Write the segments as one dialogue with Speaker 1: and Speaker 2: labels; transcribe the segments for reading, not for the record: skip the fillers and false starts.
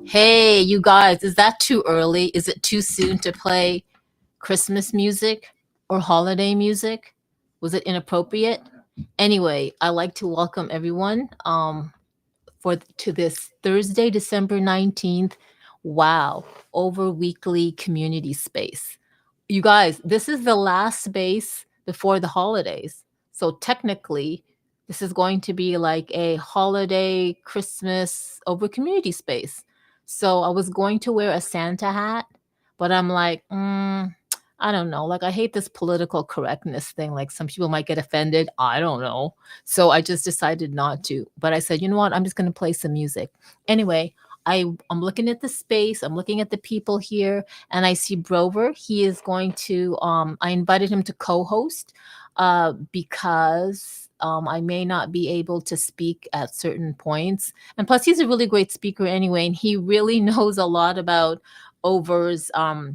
Speaker 1: Hey, you guys, is that too early? Is it too soon to play Christmas music or holiday music? Was it inappropriate? Anyway, I'd like to welcome everyone to this Thursday, December 19th. Wow, over weekly community space. You guys, this is the last space before the holidays. So technically, this is going to be like a holiday Christmas over community space. So I was going to wear a Santa hat, but I'm like, I don't know. Like, I hate this political correctness thing. Like, some people might get offended. I don't know. So I just decided not to. But I said, you know what? I'm just going to play some music. Anyway, I'm looking at the space. I'm looking at the people here, and I see Brover. He is going to. I invited him to co-host because I may not be able to speak at certain points. And plus, he's a really great speaker anyway, and he really knows a lot about overs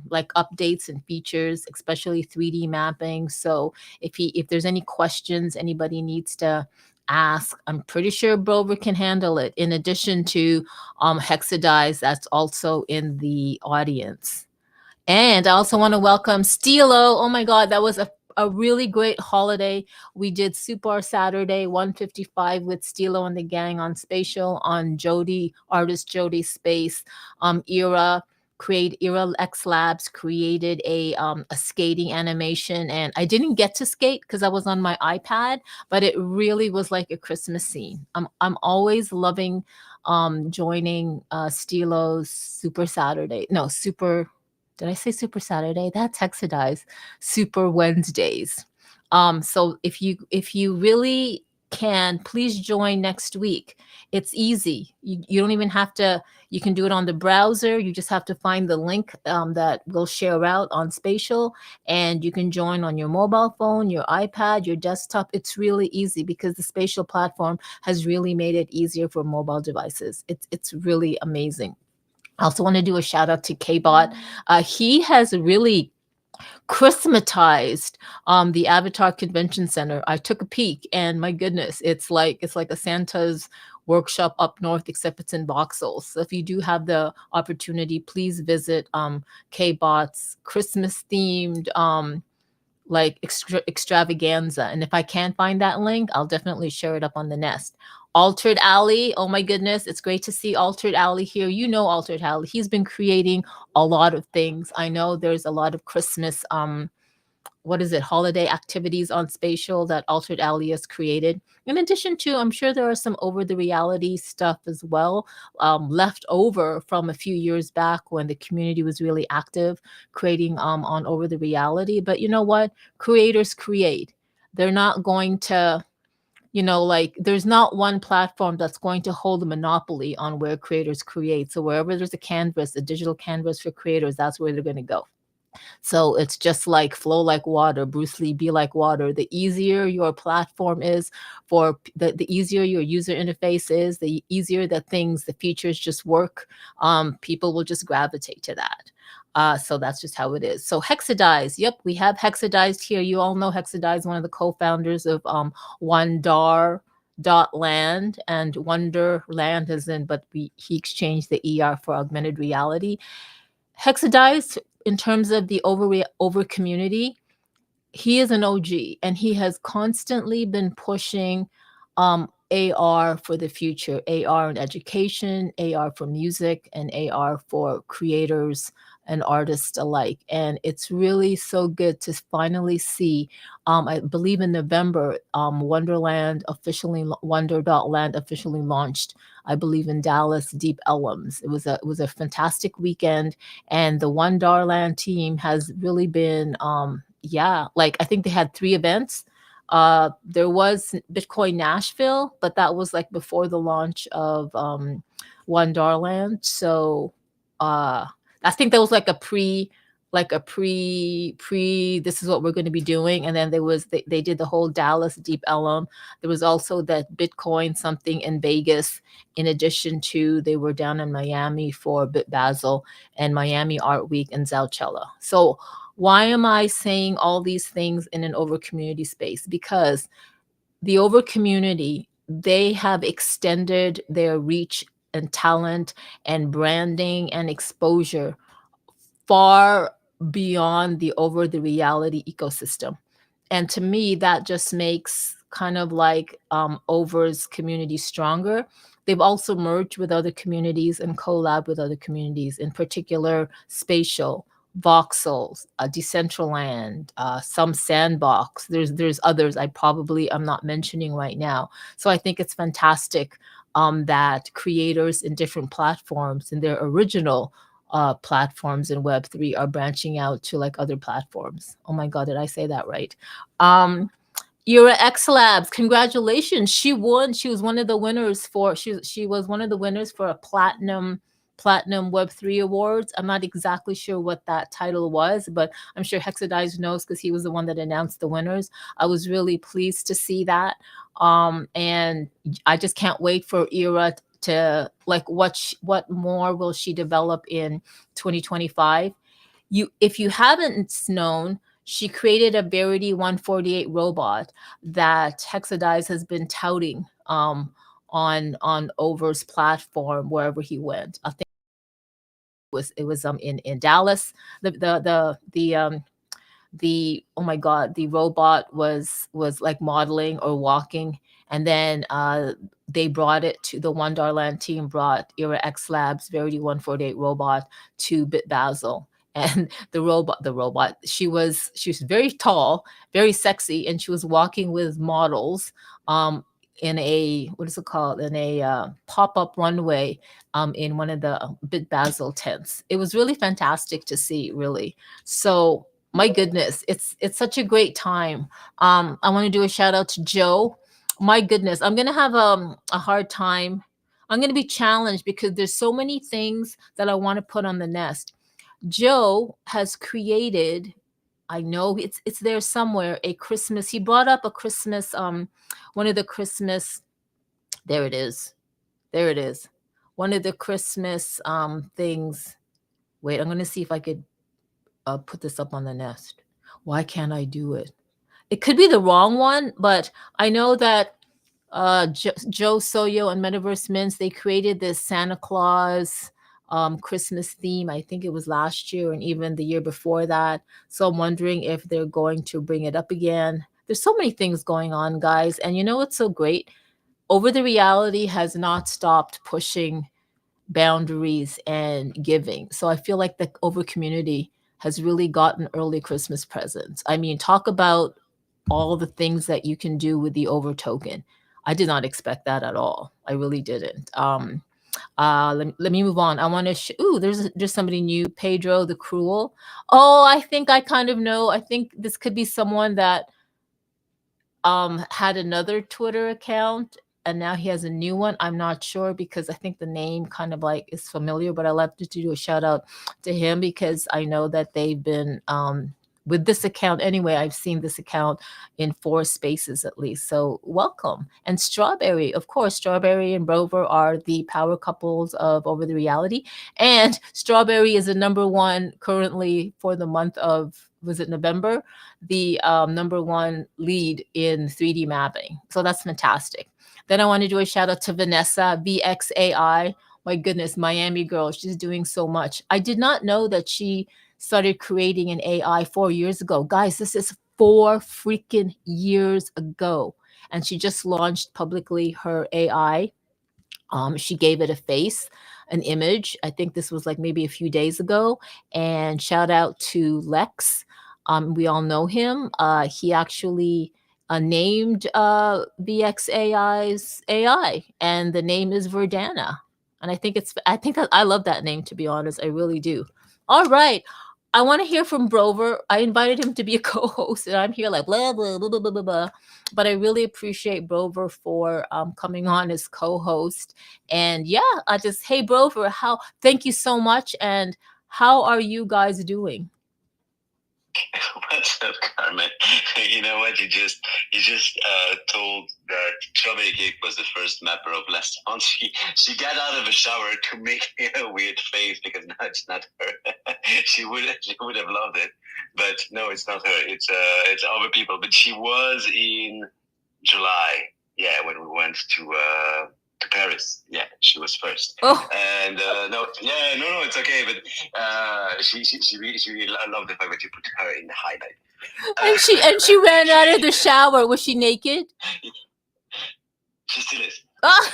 Speaker 1: like updates and features, especially 3D mapping. So if there's any questions anybody needs to ask, I'm pretty sure Brover can handle it, in addition to Hexadize, that's also in the audience. And I also want to welcome Stilo. Oh my God, that was a really great holiday. We did Super Saturday 155 with Stilo and the gang on Spatial, on Jody, artist Jody Space, Era X Labs created a skating animation, and I didn't get to skate because I was on my iPad, but it really was like a Christmas scene. I'm always loving joining Stilo's Super Saturday. No, Super did I say Super Saturday? That's Hexadize. Super Wednesdays. So if you really can, please join next week. It's easy. You don't even have to. You can do it on the browser. You just have to find the link that we'll share out on Spatial, and you can join on your mobile phone, your iPad, your desktop. It's really easy because the Spatial platform has really made it easier for mobile devices. It's really amazing. I also want to do a shout out to Kbot. He has really Christmatized the Avatar Convention Center. I took a peek, and my goodness, it's like a Santa's workshop up north, except it's in Vauxhall. So if you do have the opportunity, please visit Kbot's Christmas themed like extravaganza. And if I can't find that link, I'll definitely share it up on the nest. Altered Alley, oh my goodness, it's great to see Altered Alley here. You know Altered Alley. He's been creating a lot of things. I know there's a lot of Christmas what is it, holiday activities on Spatial that Altered Alias created. In addition to, I'm sure there are some over the reality stuff as well, left over from a few years back when the community was really active creating on over the reality. But you know what? Creators create. They're not going to, like, there's not one platform that's going to hold a monopoly on where creators create. So wherever there's a canvas, a digital canvas for creators, that's where they're going to go. So it's just like flow like water, Bruce Lee, be like water. The easier your platform is the easier your user interface is, the easier that the features just work. People will just gravitate to that. So that's just how it is. So Hexadize, yep, we have Hexadized here. You all know Hexadize, one of the co-founders of Wondar land, and Wonderland is in, but he exchanged the ER for augmented reality. Hexadize, in terms of the over community, he is an OG, and he has constantly been pushing AR for the future, AR in education, AR for music, and AR for creators and artists alike. And it's really so good to finally see. I believe in November, Wonder.land officially launched. I believe in Dallas, Deep Ellums. It was a fantastic weekend, and the Wonderland team has really been yeah, like I think they had 3 events. There was Bitcoin Nashville, but that was like before the launch of Wonderland. So uh I think that was like a pre this is what we're going to be doing. And then they did the whole Dallas Deep Ellum. There was also that Bitcoin something in Vegas, in addition to they were down in Miami for Bit Basel and Miami Art Week and Zouchella. So why am I saying all these things in an over community space? Because the over community, they have extended their reach and talent and branding and exposure far beyond the over the reality ecosystem. And to me, that just makes kind of like Over's community stronger. They've also merged with other communities and collab with other communities, in particular Spatial, Voxels, Decentraland, some Sandbox. There's others I'm not mentioning right now. So I think it's fantastic that creators in different platforms in their original platforms in Web3 are branching out to like other platforms. Oh my God, did I say that right? Um, Era X Labs, congratulations! She won. She was one of the winners for. She was one of the winners for a platinum Web3 awards. I'm not exactly sure what that title was, but I'm sure Hexadize knows because he was the one that announced the winners. I was really pleased to see that, and I just can't wait for Era to like what more will she develop in 2025. If you haven't known, she created a Verity 148 robot that Hexadize has been touting on Over's platform wherever he went. I think it was in Dallas. The oh my God, the robot was like modeling or walking, and then they brought it to the Wonderland team, brought Era X Labs Verity 148 robot to Bit Basel. And the robot, she was very tall, very sexy, and she was walking with models in a, what is it called, in a pop-up runway in one of the Bit Basel tents. It was really fantastic to see, really. So my goodness, it's such a great time. I want to do a shout out to Joe. My goodness, I'm gonna have a hard time. I'm gonna be challenged because there's so many things that I want to put on the nest. Joe has created, I know it's there somewhere, a Christmas. He brought up a Christmas, one of the Christmas, there it is. There it is. One of the Christmas things. Wait, I'm gonna see if I could put this up on the nest. Why can't I do it? It could be the wrong one, but I know that Joe Soyo and Metaverse Mints, they created this Santa Claus Christmas theme. I think it was last year and even the year before that. So I'm wondering if they're going to bring it up again. There's so many things going on, guys. And you know what's so great? Over the Reality has not stopped pushing boundaries and giving. So I feel like the Over community has really gotten early Christmas presents. I mean, talk about all the things that you can do with the Over token. I did not expect that at all. I really didn't. Let me move on. I want to. Ooh, there's somebody new. Pedro the Cruel. Oh, I think I kind of know. I think this could be someone that had another Twitter account and now he has a new one. I'm not sure because I think the name kind of like is familiar, but I love to do a shout out to him because I know that they've been with this account anyway. I've seen this account in 4 spaces at least. So welcome. And Strawberry, of course, Strawberry and Rover are the power couples of Over the Reality. And Strawberry is the number one currently for the month of, was it November? The number one lead in 3D mapping. So that's fantastic. Then I want to do a shout out to Vanessa, VXAI. My goodness, Miami girl, she's doing so much. I did not know that she started creating an AI 4 years ago. Guys, this is 4 freaking years ago. And she just launched publicly her AI. She gave it a face, an image. I think this was like maybe a few days ago. And shout out to Lex. We all know him. He actually named VXAI's AI, and the name is Verdana. And I think that I love that name, to be honest. I really do. All right. I want to hear from Brover. I invited him to be a co-host, and I'm here like blah blah blah blah blah blah. Blah. But I really appreciate Brover for coming on as co-host. And yeah, hey Brover, thank you so much. And how are you guys doing?
Speaker 2: What's up, Carmen? You know what? You just told that Strawberry Cake was the first mapper of last month. She got out of the shower to make a weird face because now it's not her. she would have loved it, but no, it's not her. It's other people. But she was in July. Yeah, when we went to to Paris. Yeah, she was first.
Speaker 1: Oh,
Speaker 2: And no, it's okay. But she really loved the fact that you put her in the highlight.
Speaker 1: and she ran out of the shower. Was she naked?
Speaker 2: She still is.
Speaker 1: Oh.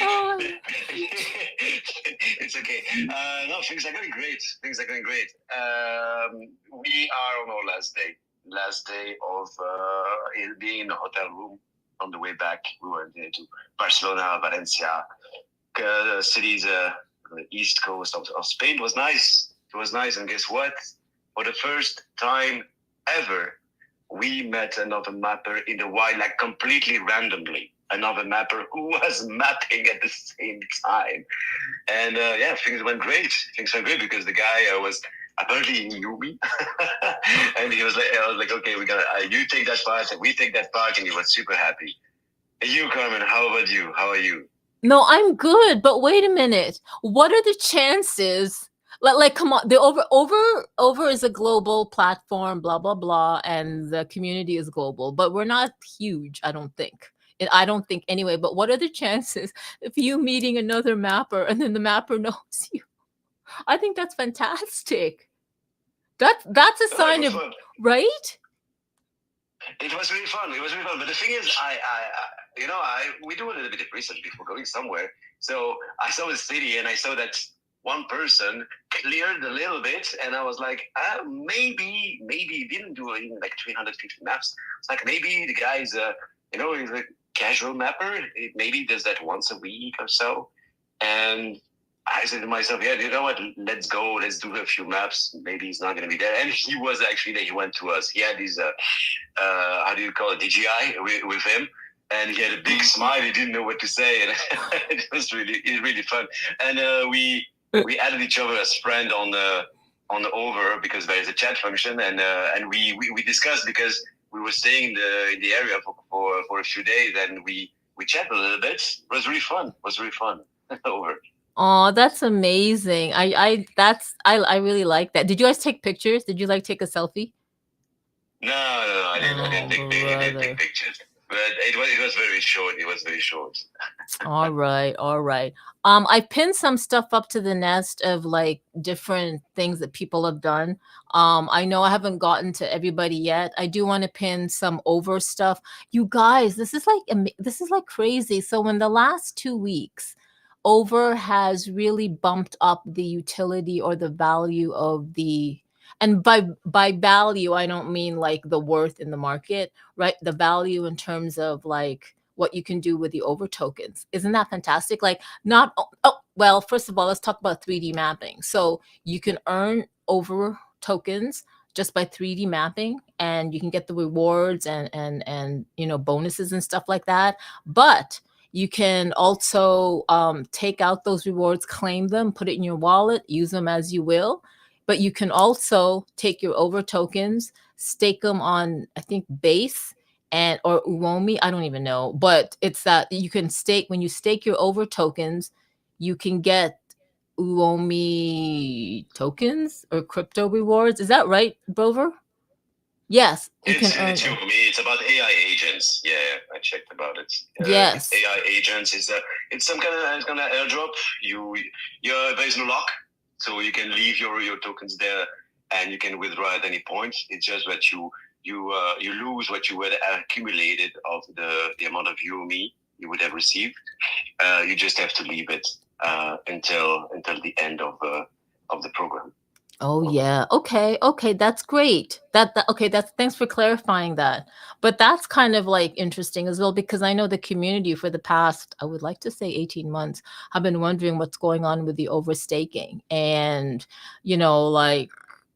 Speaker 1: Oh.
Speaker 2: It's okay. No, things are going great. Things are going great. We are on our last day of being in a hotel room. On the way back, we went to Barcelona, Valencia, cities on the east coast of Spain. It was nice. It was nice. And guess what? For the first time ever, we met another mapper in the wild, like completely randomly. Another mapper who was mapping at the same time. And things went great. Things went great because the guy was apparently he knew me. And he was like, I was like, okay, we got you take that part and we take that part. And he was super happy. And you, Carmen, how about you? How are you?
Speaker 1: No, I'm good. But wait a minute. What are the chances? Like, come on. The over is a global platform, blah blah blah, and the community is global. But we're not huge, I don't think. I don't think anyway. But what are the chances of you meeting another mapper and then the mapper knows you? I think that's fantastic. That's a sign of
Speaker 2: fun.
Speaker 1: Right.
Speaker 2: It was really fun. But the thing is, we do a little bit of research before going somewhere. So I saw the city and I saw that one person cleared a little bit, and I was like, maybe he didn't do even like 350 maps. It's like maybe the guy's he's a casual mapper. Maybe he does that once a week or so. And I said to myself, yeah, you know what? Let's go. Let's do a few maps. Maybe he's not going to be there. And he was actually there. He went to us. He had his, how do you call it, DJI with him. And he had a big smile. He didn't know what to say. And it was really fun. And we added each other as friend on the over because there is a chat function. And we discussed because we were staying in the area for a few days. And we chatted a little bit. It was really fun. Over.
Speaker 1: Oh, that's amazing. I really like that. Did you guys take pictures? Did you take a selfie?
Speaker 2: No, I didn't take pictures. But it was very short.
Speaker 1: All right. I pinned some stuff up to the nest of different things that people have done. I know I haven't gotten to everybody yet. I do want to pin some over stuff. You guys, this is like crazy. So in the last 2 weeks, over has really bumped up the utility or the value of the, and by value I don't mean the worth in the market, right? The value in terms of what you can do with the over tokens. Isn't that fantastic? Well, first of all, let's talk about 3D mapping. So you can earn over tokens just by 3D mapping, and you can get the rewards and bonuses and stuff like that. But you can also take out those rewards, claim them, put it in your wallet, use them as you will. But you can also take your over tokens, stake them on, I think, Base or Uomi. I don't even know. But it's that you can stake, when you stake your over tokens, you can get Uomi tokens or crypto rewards. Is that right, Brover? Yes, you can earn.
Speaker 2: It's about AI agents. Yeah, I checked about it.
Speaker 1: Yes,
Speaker 2: AI agents it's some kind of airdrop. There's no lock, so you can leave your tokens there, and you can withdraw at any point. It's just that you lose what you would have accumulated of the amount of UOMI you would have received. You just have to leave it until the end of the program.
Speaker 1: Oh yeah. Okay. That's great. That's thanks for clarifying that. But that's kind of interesting as well, because I know the community for the past, I would like to say 18 months, have been wondering what's going on with the overstaking. And lo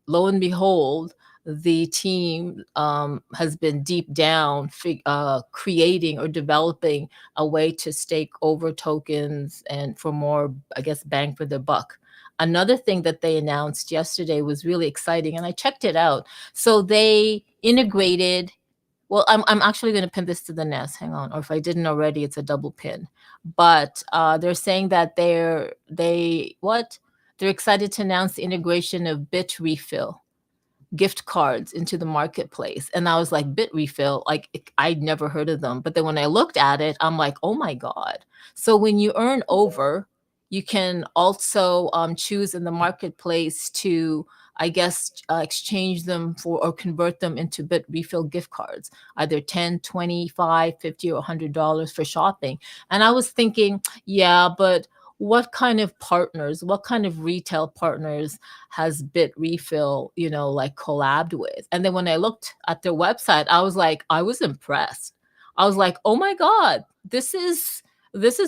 Speaker 1: and behold, the team has been deep down creating or developing a way to stake over tokens and for more, I guess, bang for the buck. Another thing that they announced yesterday was really exciting, and I checked it out. So they integrated, well, I'm actually going to pin this to the nest. Hang on. Or if I didn't already, it's a double pin. But they're saying that they're excited to announce the integration of Bitrefill. gift cards into the marketplace. And I was like, Bitrefill, like I'd never heard of them. But then when I looked at it, I'm like, oh my God. So when you earn over, you can also choose in the marketplace to, I guess, exchange them for or convert them into Bitrefill gift cards, either 10, 25, 50, or $100 for shopping. And I was thinking, yeah, but what kind of partners, what kind of retail partners has Bitrefill, like collabed with? And then when I looked at their website, I was impressed. I was like, oh my God, this is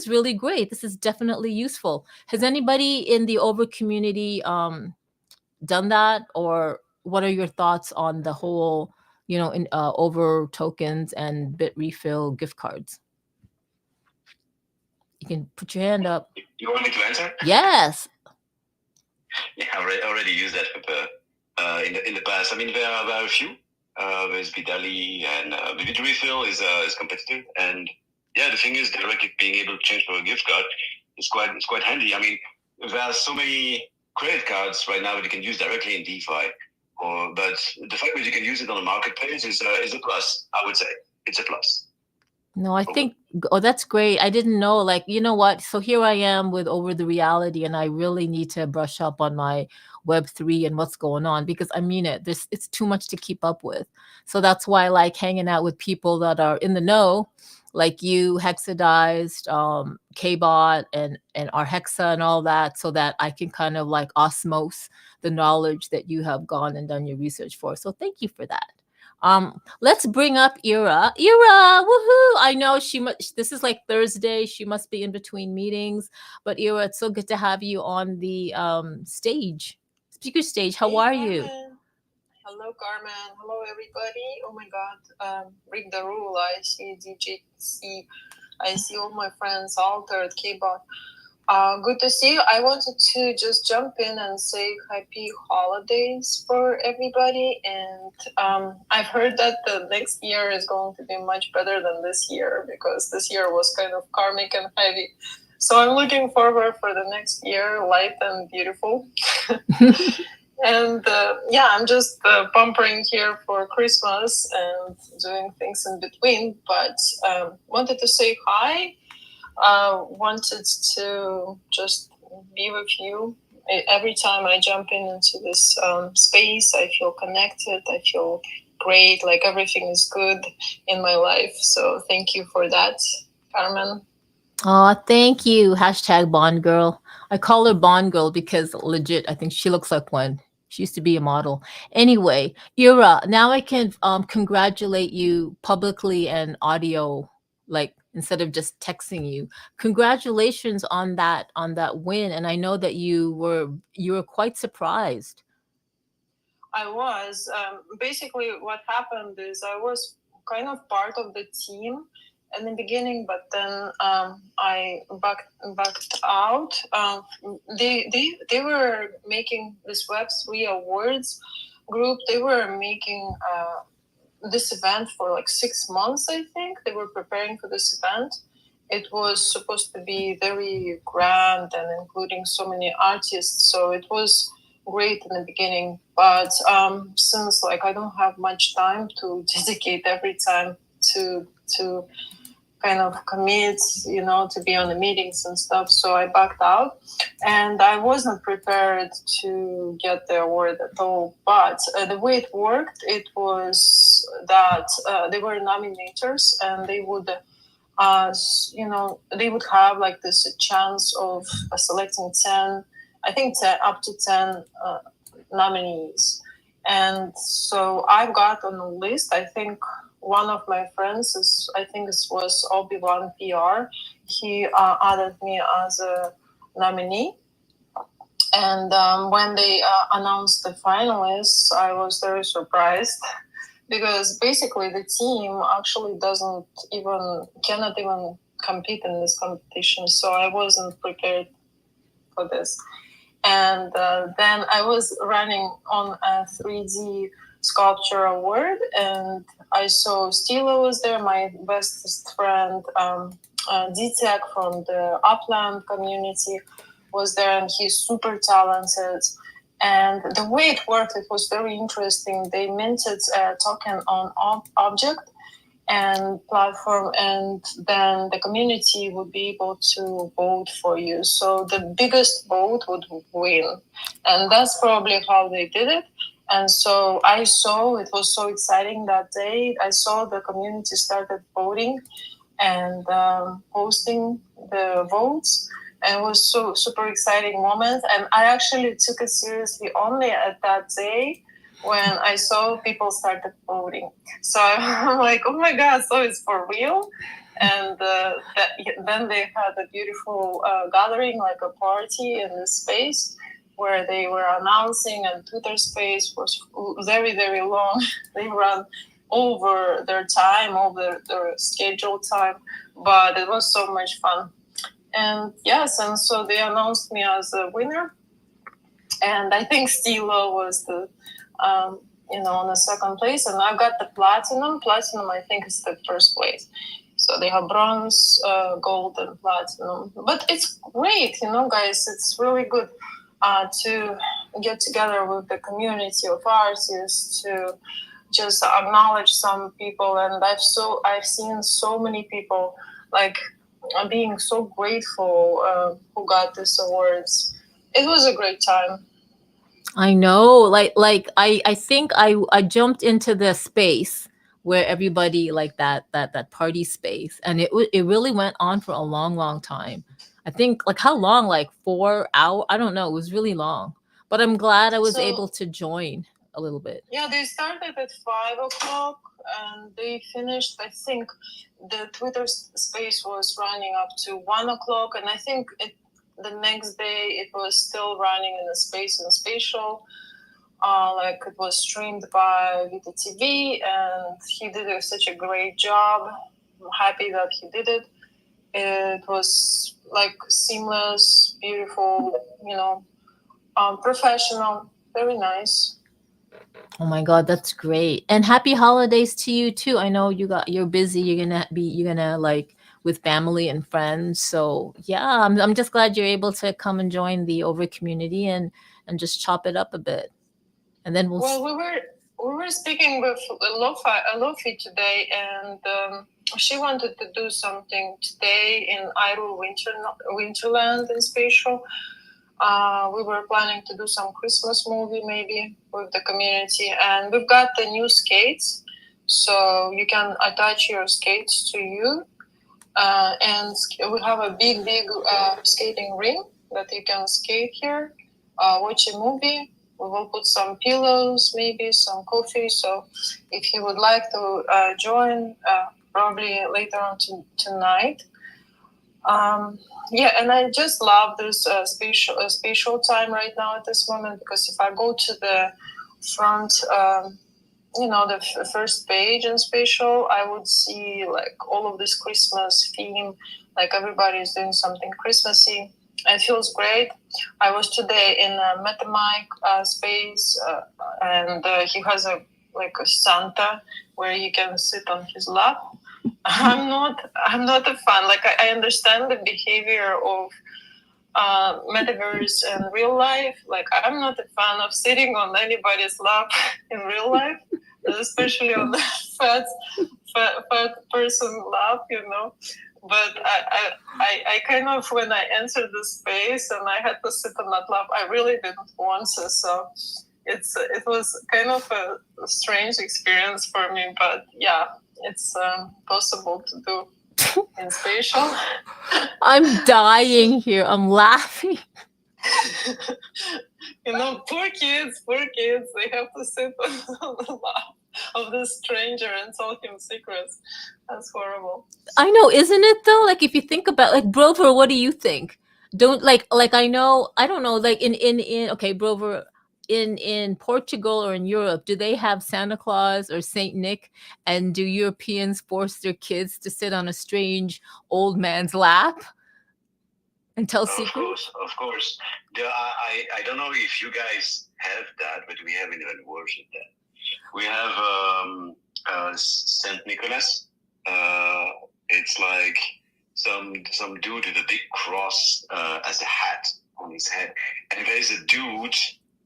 Speaker 1: really great. This is definitely useful. Has anybody in the Over community done that, or what are your thoughts on the whole, in Over tokens and Bitrefill gift cards? You can put your hand up.
Speaker 2: You want me to answer?
Speaker 1: Yes.
Speaker 2: Yeah, I already used that in the past. I mean, there are a few. There's Bidali and Bitrefill is competitive, and yeah, the thing is, directly being able to change for a gift card is quite handy. I mean, there are so many credit cards right now that you can use directly in DeFi, but the fact that you can use it on the marketplace is a plus. I would say it's a plus.
Speaker 1: No, I think, that's great. I didn't know, like, you know what? So here I am with Over the Reality, and I really need to brush up on my Web3 and what's going on, because I mean it's too much to keep up with. So that's why I like hanging out with people that are in the know, like you, Hexadized, Kbot, and our Hexa and all that, so that I can kind of like osmose the knowledge that you have gone and done your research for. So thank you for that. Let's bring up Ira. Ira, woohoo! I know this is like Thursday. She must be in between meetings. But Ira, it's so good to have you on the speaker stage. How are you?
Speaker 3: Hello, Carmen. Hello, everybody. Oh my God. Break the rule. I see DJC. I see all my friends, Altered, Kbot. Good to see you. I wanted to just jump in and say happy holidays for everybody. And I've heard that the next year is going to be much better than this year, because this year was kind of karmic and heavy. So I'm looking forward for the next year, light and beautiful. And I'm just pampering here for Christmas and doing things in between. But wanted to say hi. Wanted to just be with you. Every time I jump into this space, I feel connected. I feel great. Like everything is good in my life. So thank you for that, Carmen.
Speaker 1: Oh, thank you. Hashtag Bond Girl. I call her Bond Girl because legit, I think she looks like one. She used to be a model. Anyway, Ira, now I can congratulate you publicly and audio, like instead of just texting you. Congratulations on that win. And I know that you were quite surprised.
Speaker 3: I was. Basically, what happened is I was kind of part of the team in the beginning, but then I backed out. They were making this Web3 awards group. They were making this event for like 6 months. I think they were preparing for this event. It was supposed to be very grand and including so many artists. So it was great in the beginning, but since like I don't have much time to dedicate every time to kind of commit, to be on the meetings and stuff. So I backed out, and I wasn't prepared to get the award at all. But the way it worked, it was that they were nominators, and they would, they would have like this chance of selecting 10, I think up to 10 nominees. And so I got on the list. I think one of my friends was Obi-Wan PR. He added me as a nominee. And when they announced the finalists, I was very surprised because basically the team actually cannot even compete in this competition. So I wasn't prepared for this. And then I was running on a 3D sculpture award, and I saw Stila was there, my bestest friend, D-Tech from the Upland community was there, and he's super talented. And the way it worked, it was very interesting. They minted a token on object and platform, and then the community would be able to vote for you. So the biggest vote would win. And that's probably how they did it. And so I saw, it was so exciting that day. I saw the community started voting and posting the votes. And it was so super exciting moment. And I actually took it seriously only at that day when I saw people started voting. So I'm like, oh my God, so it's for real? And then they had a beautiful gathering, like a party in the space where they were announcing, and Twitter space was very, very long. They ran over their time, over their scheduled time, but it was so much fun. And yes, and so they announced me as a winner. And I think Stilo was the on the second place, and I got the platinum. Platinum, I think, is the first place. So they have bronze, gold, and platinum. But it's great, guys. It's really good to get together with the community of artists to just acknowledge some people. And I've seen so many people like being so grateful who got these awards. It was a great time.
Speaker 1: I know, like I think I jumped into the space where everybody like that party space, and it really went on for a long time. I think like how long, like 4 hours, I don't know, it was really long, but I'm glad I was able to join a little bit.
Speaker 3: Yeah, they started at 5 o'clock and they finished, I think the Twitter space was running up to 1 o'clock, and I think the next day it was still running in the space and spatial. Like it was streamed by Vita TV, and he did such a great job. I'm happy that he did it. It was like seamless, beautiful, professional, very nice.
Speaker 1: Oh my God, that's great. And happy holidays to you too. I know you're busy. You're gonna like with family and friends. So yeah, I'm just glad you're able to come and join the over community and just chop it up a bit. And then
Speaker 3: Well, we were speaking with Lofi today, and she wanted to do something today in Iru Winterland in Spatial. We were planning to do some Christmas movie maybe with the community, and we've got the new skates, so you can attach your skates to you, and we have a big skating ring that you can skate here, watch a movie. We will put some pillows, maybe some coffee. So if you would like to join, probably later on tonight. Yeah, and I just love this spatial time right now at this moment, because if I go to the front, the first page in spatial, I would see like all of this Christmas theme, like everybody is doing something Christmassy. It feels great. I was today in a MetaMic space, and he has a Santa where you can sit on his lap. I'm not a fan. Like I understand the behavior of metaverse and real life. Like I'm not a fan of sitting on anybody's lap in real life, especially on the fat person lap, But I kind of, when I entered the space and I had to sit on that lap, I really didn't want to. So it was kind of a strange experience for me. But yeah, it's possible to do in spatial.
Speaker 1: I'm dying here. I'm laughing.
Speaker 3: Poor kids, they have to sit on the lap of this stranger and tell him secrets. That's horrible.
Speaker 1: I know, isn't it though? Like if you think about like Brover, what do you think? Don't like I know, I don't know, like in okay, Brover, in Portugal or in Europe, do they have Santa Claus or Saint Nick, and do Europeans force their kids to sit on a strange old man's lap and tell secrets?
Speaker 2: Of course. I don't know if you guys have that, but we haven't even worshipped that. We have Saint Nicholas. It's like some dude with a big cross as a hat on his head, and there's a dude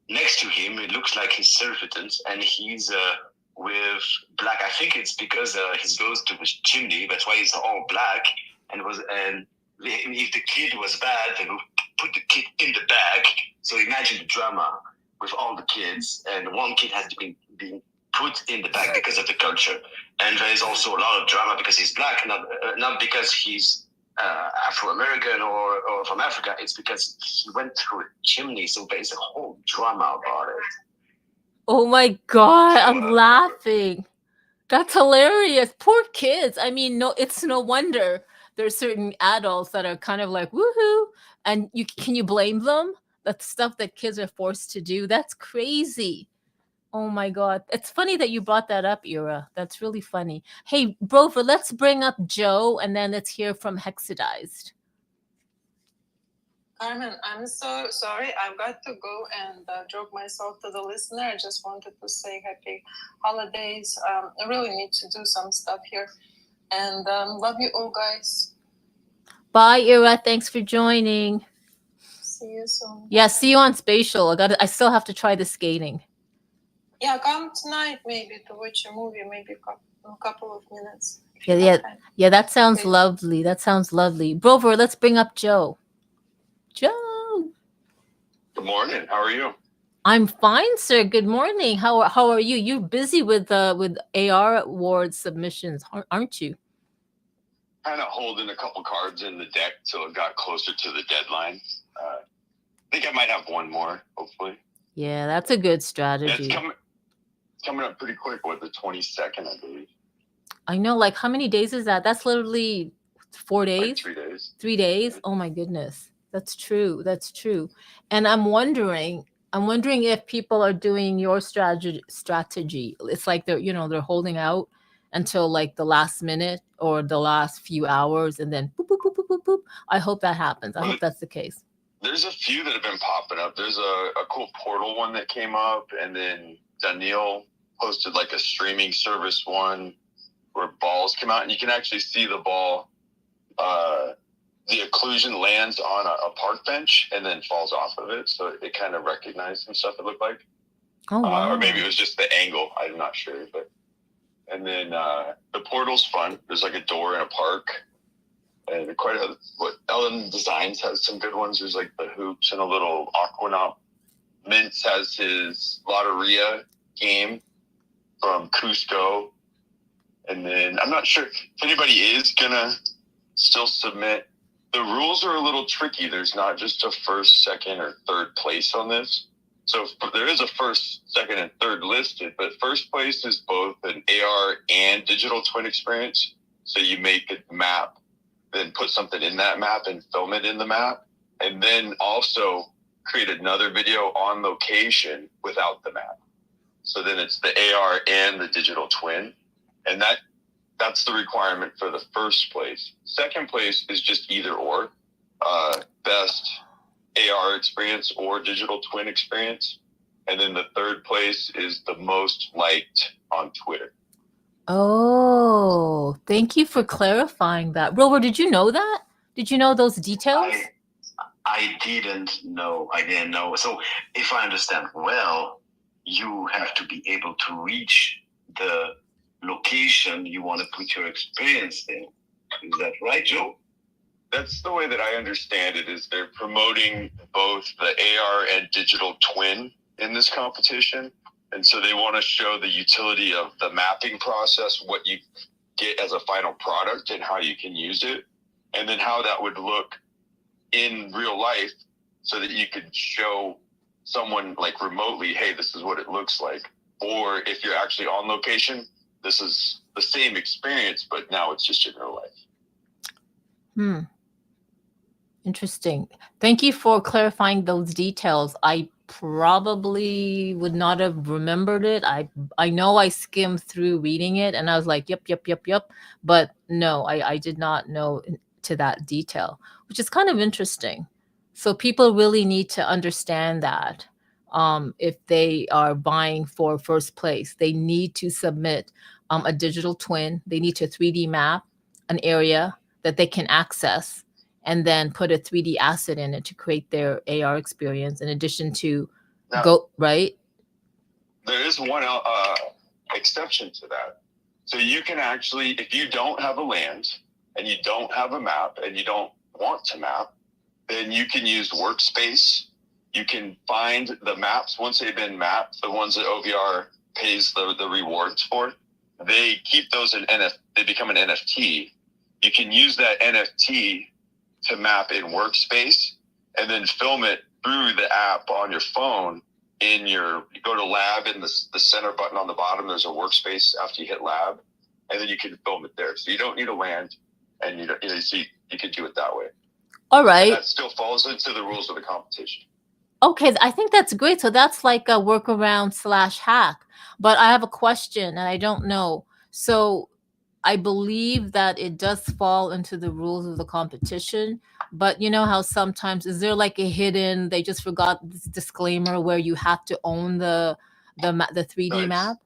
Speaker 2: next to him, it looks like his servant, and he's with black. I think it's because he goes to the chimney. That's why he's all black. And if the kid was bad, they would put the kid in the bag. So imagine the drama with all the kids, and one kid has been put in the bag because of the culture. And there is also a lot of drama because he's black, not because he's Afro-American or from Africa. It's because he went through a chimney, so there's a whole drama about it.
Speaker 1: Oh my God, I'm laughing. That's hilarious. Poor kids. I mean, no, it's no wonder there's certain adults that are kind of like, woohoo. And can you blame them? That's stuff that kids are forced to do. That's crazy. Oh my God. It's funny that you brought that up, Ira. That's really funny. Hey, Brover, let's bring up Joe and then let's hear from Hexadized.
Speaker 3: Carmen, I'm so sorry. I've got to go and drop myself to the listener. I just wanted to say happy holidays. I really need to do some stuff here. And love you all, guys.
Speaker 1: Bye, Ira. Thanks for joining.
Speaker 3: See you soon.
Speaker 1: Yeah, see you on Spatial. I still have to try the skating.
Speaker 3: Yeah, come tonight maybe to watch a movie, maybe a couple of minutes.
Speaker 1: Yeah, that sounds lovely. That sounds lovely. Brover, let's bring up Joe. Joe.
Speaker 4: Good morning. How are you?
Speaker 1: I'm fine, sir. Good morning. How are you? You're busy with AR award submissions, aren't you?
Speaker 4: Kind of holding a couple cards in the deck till it got closer to the deadline. I think I might have one more, hopefully.
Speaker 1: Yeah, that's a good strategy.
Speaker 4: It's coming up pretty quick with the 22nd, I believe.
Speaker 1: I know. Like, how many days is that? That's literally 4 days.
Speaker 4: Like 3 days.
Speaker 1: 3 days. Oh my goodness. That's true. That's true. And I'm wondering if people are doing your strategy. It's like they're holding out until like the last minute or the last few hours, and then boop, boop, boop, boop, boop, boop. I hope that happens. I hope that's the case.
Speaker 4: There's a few that have been popping up. There's a cool portal one that came up, and then Daniil posted like a streaming service one where balls come out, and you can actually see the ball. The occlusion lands on a park bench and then falls off of it, so it kind of recognized some stuff. It looked like,
Speaker 1: oh, wow.
Speaker 4: Or maybe it was just the angle. I'm not sure, but. And then the portal's fun. There's like a door in a park, and what Ellen Designs has some good ones. There's like the hoops and a little Aquanaut. Mintz has his Lotteria game from Cusco, and then I'm not sure if anybody is gonna still submit. The rules are a little tricky. There's not just a first, second, or third place on this. So there is a first, second, and third listed, but first place is both an AR and digital twin experience. So you make a map, then put something in that map and film it in the map, and then also create another video on location without the map. So then it's the AR and the digital twin, and that's the requirement for the first place. Second place is just either or, best AR experience or digital twin experience. And then the third place is the most liked on Twitter.
Speaker 1: Oh, thank you for clarifying that. Rover, did you know that? Did you know those details?
Speaker 2: I didn't know. So if I understand well, you have to be able to reach the location you want to put your experience in. Is that right, Joe?
Speaker 4: That's the way that I understand it, is they're promoting both the AR and digital twin in this competition. And so they want to show the utility of the mapping process, what you get as a final product and how you can use it, and then how that would look in real life so that you could show someone like remotely, hey, this is what it looks like. Or if you're actually on location, this is the same experience, but now it's just in real life.
Speaker 1: Interesting. Thank you for clarifying those details. I probably would not have remembered it. I know I skimmed through reading it and I was like, yep. But no, I did not know to that detail, which is kind of interesting. So people really need to understand that if they are vying for first place, they need to submit a digital twin. They need to 3D map an area that they can access, and then put a 3D asset in it to create their AR experience, in addition to
Speaker 4: Now,
Speaker 1: Go right.
Speaker 4: there is one exception to that. So you can actually, if you don't have a land and you don't have a map and you don't want to map, then you can use Workspace. You can find the maps once they've been mapped, the ones that OVR pays the rewards for. They keep those in they become an NFT. You can use that NFT to map in Workspace and then film it through the app on your phone. You go to lab in the center button on the bottom, there's a Workspace after you hit lab, and then you can film it there. So you don't need a land, and you can do it that way.
Speaker 1: All right.
Speaker 4: And that still falls into the rules of the competition.
Speaker 1: Okay, I think that's great. So that's like a workaround / hack. But I have a question and I don't know. So I believe that it does fall into the rules of the competition. But you know how sometimes is there like a hidden, they just forgot this disclaimer where you have to own the 3D
Speaker 4: Right.
Speaker 1: map?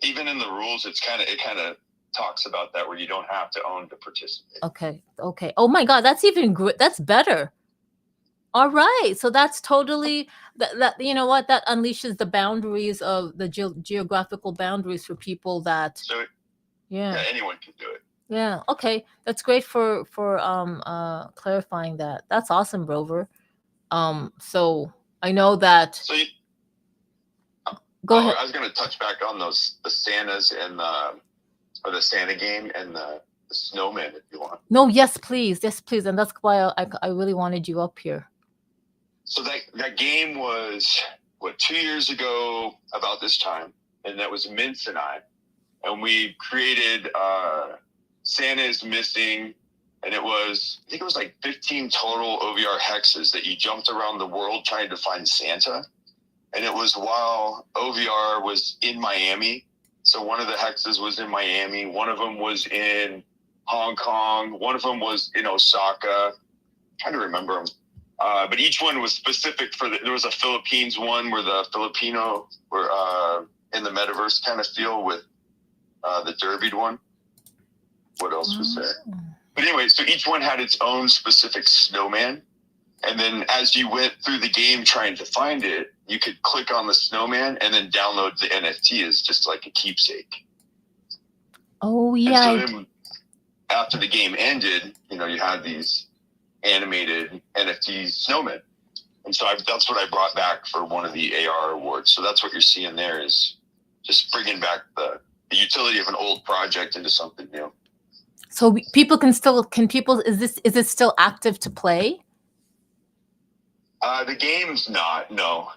Speaker 4: Even in the rules, it kind of talks about that where you don't have to own to participate.
Speaker 1: Okay. Oh my God, that's even good. That's better. All right. So that's totally that you know what, that unleashes the boundaries of the geographical boundaries for people that
Speaker 4: So
Speaker 1: yeah.
Speaker 4: anyone can do it.
Speaker 1: Yeah. Okay. That's great for clarifying that. That's awesome, Rover. So I know that
Speaker 4: So
Speaker 1: go ahead.
Speaker 4: I was going to touch back on the Santas and the Santa game and the snowman if you want.
Speaker 1: No, yes, please. Yes, please. And that's why I really wanted you up here.
Speaker 4: So that game was 2 years ago about this time, and that was Mince and I, and we created Santa is Missing, and I think it was like 15 total OVR hexes that you jumped around the world trying to find Santa, and it was while OVR was in Miami. So one of the hexes was in Miami, one of them was in Hong Kong, one of them was in Osaka. I'm trying to remember them. But each one was specific there was a Philippines one where the Filipino were in the metaverse kind of feel with the derbied one. What else was there? But anyway, so each one had its own specific snowman. And then as you went through the game trying to find it, you could click on the snowman and then download the NFT as just like a keepsake.
Speaker 1: Oh, yeah.
Speaker 4: And so then after the game ended, you had these animated NFT snowmen. And so that's what I brought back for one of the AR awards. So that's what you're seeing there is just bringing back the utility of an old project into something new.
Speaker 1: So people is it still active to play?
Speaker 4: The game's not, no.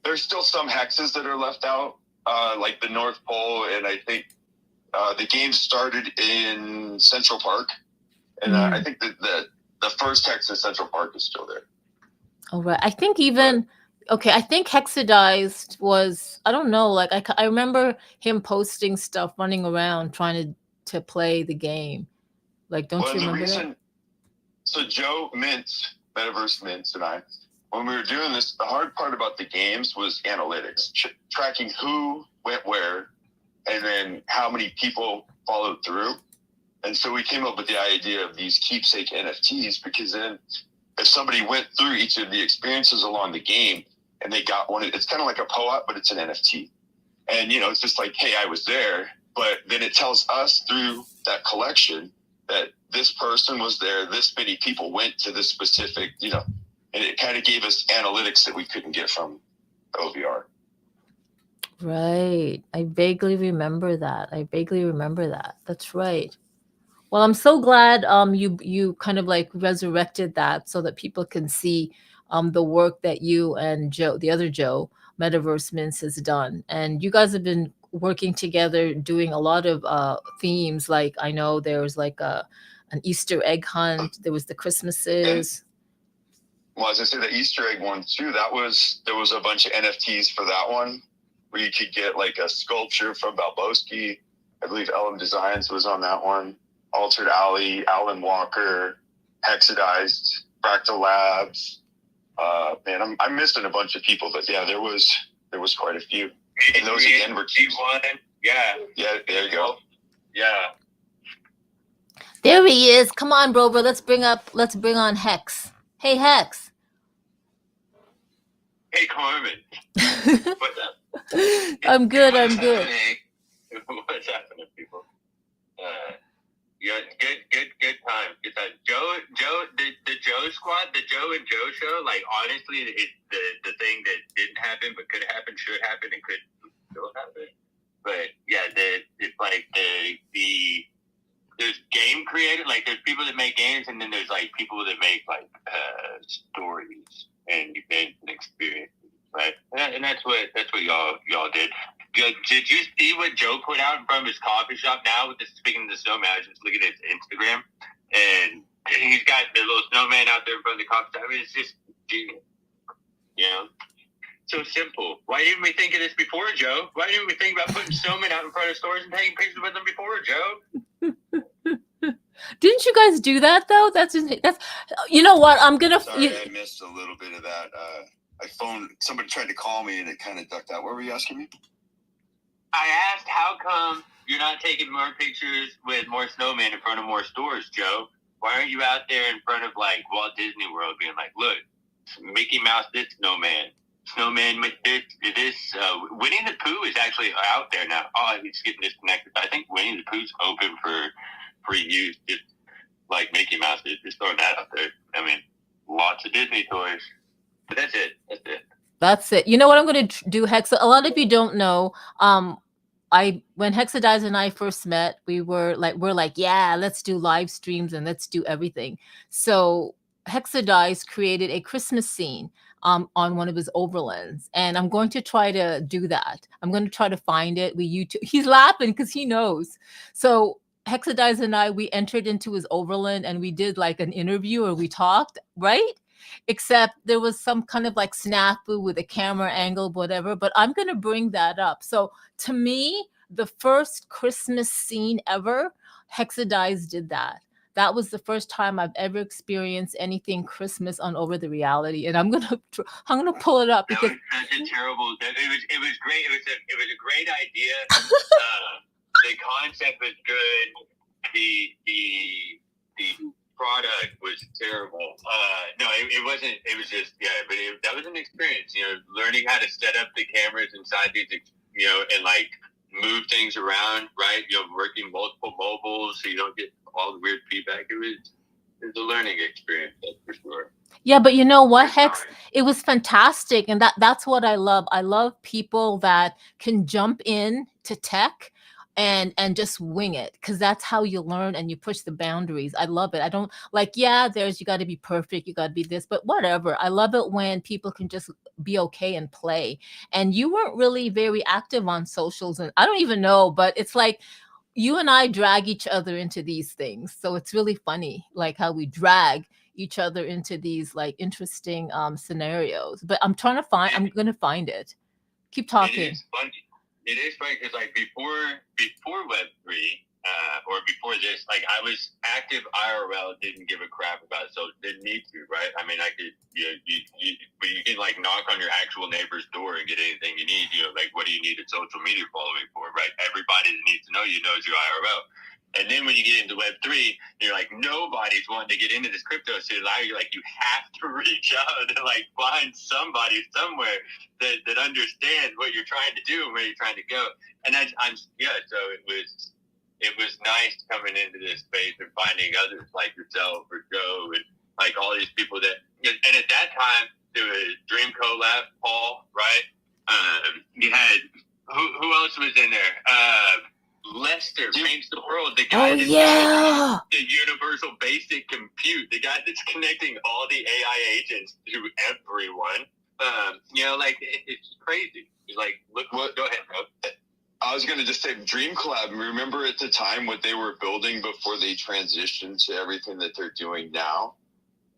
Speaker 4: There's still some hexes that are left out, like the North Pole, and I think the game started in Central Park, and I think that the first hex in Central Park is still there.
Speaker 1: All right. I think I think Hexadized was, I don't know, like I remember him posting stuff, running around trying to play the game. Like, don't you remember that?
Speaker 4: So Joe Mintz, Metaverse Mintz, and I, when we were doing this, the hard part about the games was analytics, tracking who went where, and then how many people followed through. And so we came up with the idea of these keepsake NFTs, because then if somebody went through each of the experiences along the game and they got one, it's kind of like a POAP, but it's an NFT. And, it's just like, hey, I was there. But then it tells us through that collection that this person was there, this many people went to this specific, and it kind of gave us analytics that we couldn't get from OVR.
Speaker 1: Right. I vaguely remember that. That's right. Well, I'm so glad you kind of like resurrected that so that people can see the work that you and Joe, the other Joe, Metaverse Mints, has done. And you guys have been working together doing a lot of themes. Like I know there was like an Easter egg hunt. There was the Christmases.
Speaker 4: Well, as I said, the Easter egg one too, there was a bunch of NFTs for that one where you could get like a sculpture from Balbowski. I believe LM Designs was on that one. Altered Alley, Alan Walker, Hexadized, Fractal Labs. Man, I'm missing a bunch of people, but yeah, there was quite a few. And those again were
Speaker 2: T1. Yeah.
Speaker 4: Yeah, there you go.
Speaker 2: Yeah.
Speaker 1: There he is. Come on, Rover. Let's bring on Hex. Hey, Hex.
Speaker 5: Hey Carmen, what's up?
Speaker 1: I'm good.
Speaker 5: What's
Speaker 1: I'm good.
Speaker 5: happening? What's happening, people? Yeah, good time. Good time. The Joe squad, the Joe and Joe show. Like honestly, the thing that didn't happen but could happen, should happen, and could still happen. But yeah, it's like there's game creators, like there's people that make games, and then there's like people that make like stories and events and experiences, right? And that's what y'all did. Did you see what Joe put out in front of his coffee shop now? With this, speaking of the snowman, I was just looking at his Instagram, and he's got the little snowman out there in front of the coffee shop. I mean, it's just genius, you know. So simple. Why didn't we think of this before, Joe? Why didn't we think about putting snowmen out in front of stores and taking pictures with them before, Joe?
Speaker 1: Didn't you guys do that though? That's you know what? I'm gonna.
Speaker 4: Sorry, I missed a little bit of that. I phoned. Somebody tried to call me, and it kind of ducked out. What were you asking me?
Speaker 5: I asked, how come you're not taking more pictures with more snowmen in front of more stores, Joe? Why aren't you out there in front of like Walt Disney World, being like, look, Mickey Mouse, this snowman with this. Winnie the Pooh is actually out there now. Oh, he's getting disconnected. I think Winnie the Pooh's open for use, just like Mickey Mouse is. Just throwing that out there. I mean, lots of Disney toys. But that's it.
Speaker 1: That's it. You know what I'm going to do, Hexa? A lot of you don't know. When Hexadize and I first met, we're like, yeah, let's do live streams and let's do everything. So Hexadize created a Christmas scene on one of his overlands, and I'm going to try to do that. I'm going to try to find it. He's laughing because he knows. So Hexadize and I, we entered into his overland and we did like an interview, or we talked, right? Except there was some kind of like snafu with a camera angle, whatever. But I'm going to bring that up. So to me, the first Christmas scene ever, Hexadize did that. That was the first time I've ever experienced anything Christmas on Over the Reality, and I'm gonna pull it up because
Speaker 5: that was such a terrible. It was great. It was a great idea. The concept was good. The product was terrible. No, it wasn't. It was just but that was an experience. You know, learning how to set up the cameras inside these, you know, and like move things around, right? You know, working multiple mobiles so you don't get all the weird feedback. It was a learning experience, that's for sure.
Speaker 1: Yeah, but you know what, Hex? It was fantastic, and that's what I love. I love people that can jump in to tech and just wing it, because that's how you learn and you push the boundaries. I love it. I don't like, yeah, you got to be perfect, you got to be this, but whatever. I love it when people can just be okay and play. And you weren't really very active on socials, and I don't even know, but it's like you and I drag each other into these things. So it's really funny, like how we drag each other into these like interesting scenarios. But I'm going to find it. Keep talking.
Speaker 5: It is funny because like before Web3 or before this, like I was active IRL, didn't give a crap about it, so didn't need to, right? I mean, I could, but you can like knock on your actual neighbor's door and get anything you need. You know, like what do you need a social media following for, right? Everybody that needs to know you knows your IRL. And then when you get into Web3, you're like, nobody's wanting to get into this crypto. So you're like, you have to reach out and like find somebody somewhere that understands what you're trying to do and where you're trying to go. And so it was nice coming into this space and finding others like yourself or Joe and like all these people that, and at that time there was Dream Collab, Paul, right? You had, who else was in there? Lester Paints the World, the guy that's the universal basic compute, the guy that's connecting all the AI agents to everyone. You know, like it's crazy. It's like, look, go ahead, bro.
Speaker 4: I was going to just say Dream Collab. Remember at the time what they were building before they transitioned to everything that they're doing now?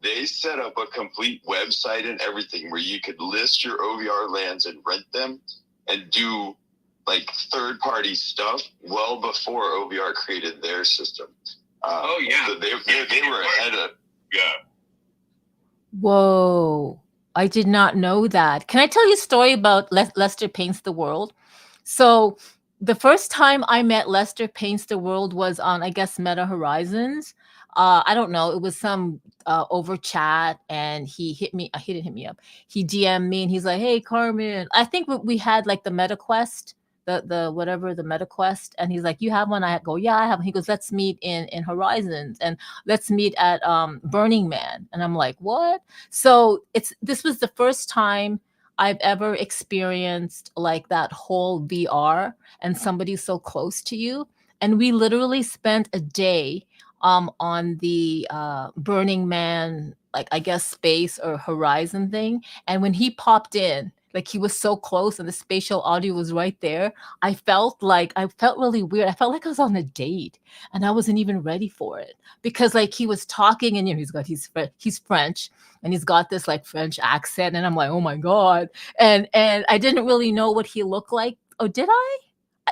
Speaker 4: They set up a complete website and everything where you could list your OVR lands and rent them and do like third-party stuff well before OVR created their system. So they were ahead of.
Speaker 5: Yeah.
Speaker 1: Whoa. I did not know that. Can I tell you a story about Lester Paints the World? So The first time I met Lester Paints the World was on, I guess, Meta Horizons. I don't know. It was some over chat, and he hit me. He didn't hit me up. He DM'd me, and he's like, "Hey, Carmen, I think we had like the Meta Quest, the whatever the Meta Quest," and he's like, "You have one?" I go, "Yeah, I have." He goes, "Let's meet in Horizons, and let's meet at Burning Man." And I'm like, "What?" So this was the first time I've ever experienced like that whole VR and somebody so close to you. And we literally spent a day on the Burning Man, like I guess space or horizon thing. And when he popped in, like he was so close and the spatial audio was right there, I felt really weird. I felt like I was on a date and I wasn't even ready for it because like he was talking and he's French and he's got this like French accent and I'm like, oh my God. And I didn't really know what he looked like. Oh, did I?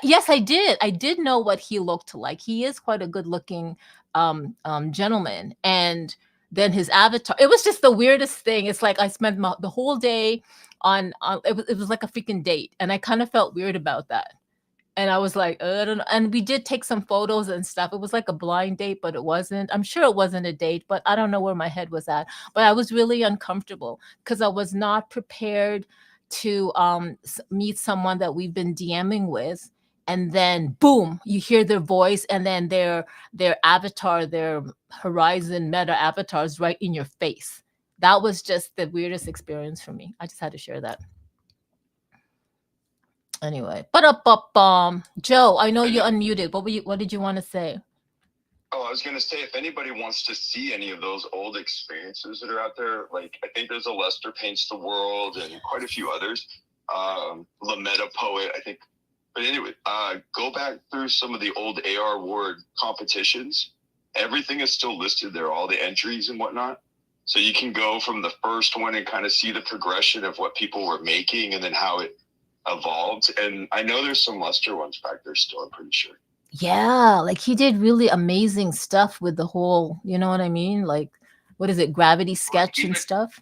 Speaker 1: Yes, I did. I did know what he looked like. He is quite a good-looking gentleman. And then his avatar. It was just the weirdest thing. It's like I spent the whole day on. It was like a freaking date, and I kind of felt weird about that. And I was like, I don't know. And we did take some photos and stuff. It was like a blind date, but it wasn't. I'm sure it wasn't a date, but I don't know where my head was at. But I was really uncomfortable because I was not prepared to meet someone that we've been DMing with. And then boom, you hear their voice and then their avatar, their Horizon Meta avatars right in your face. That was just the weirdest experience for me. I just had to share that. Anyway, but Joe, I know you're unmuted. What did you want to say?
Speaker 4: Oh, I was going to say, if anybody wants to see any of those old experiences that are out there, like I think there's a Lester Paints the World and quite a few others. Lametta Poet, I think. But anyway, go back through some of the old AR Award competitions. Everything is still listed there, all the entries and whatnot. So you can go from the first one and kind of see the progression of what people were making and then how it evolved. And I know there's some Lester ones back there still, I'm pretty sure.
Speaker 1: Yeah, like he did really amazing stuff with the whole, you know what I mean? Like, what is it, Gravity Sketch and stuff?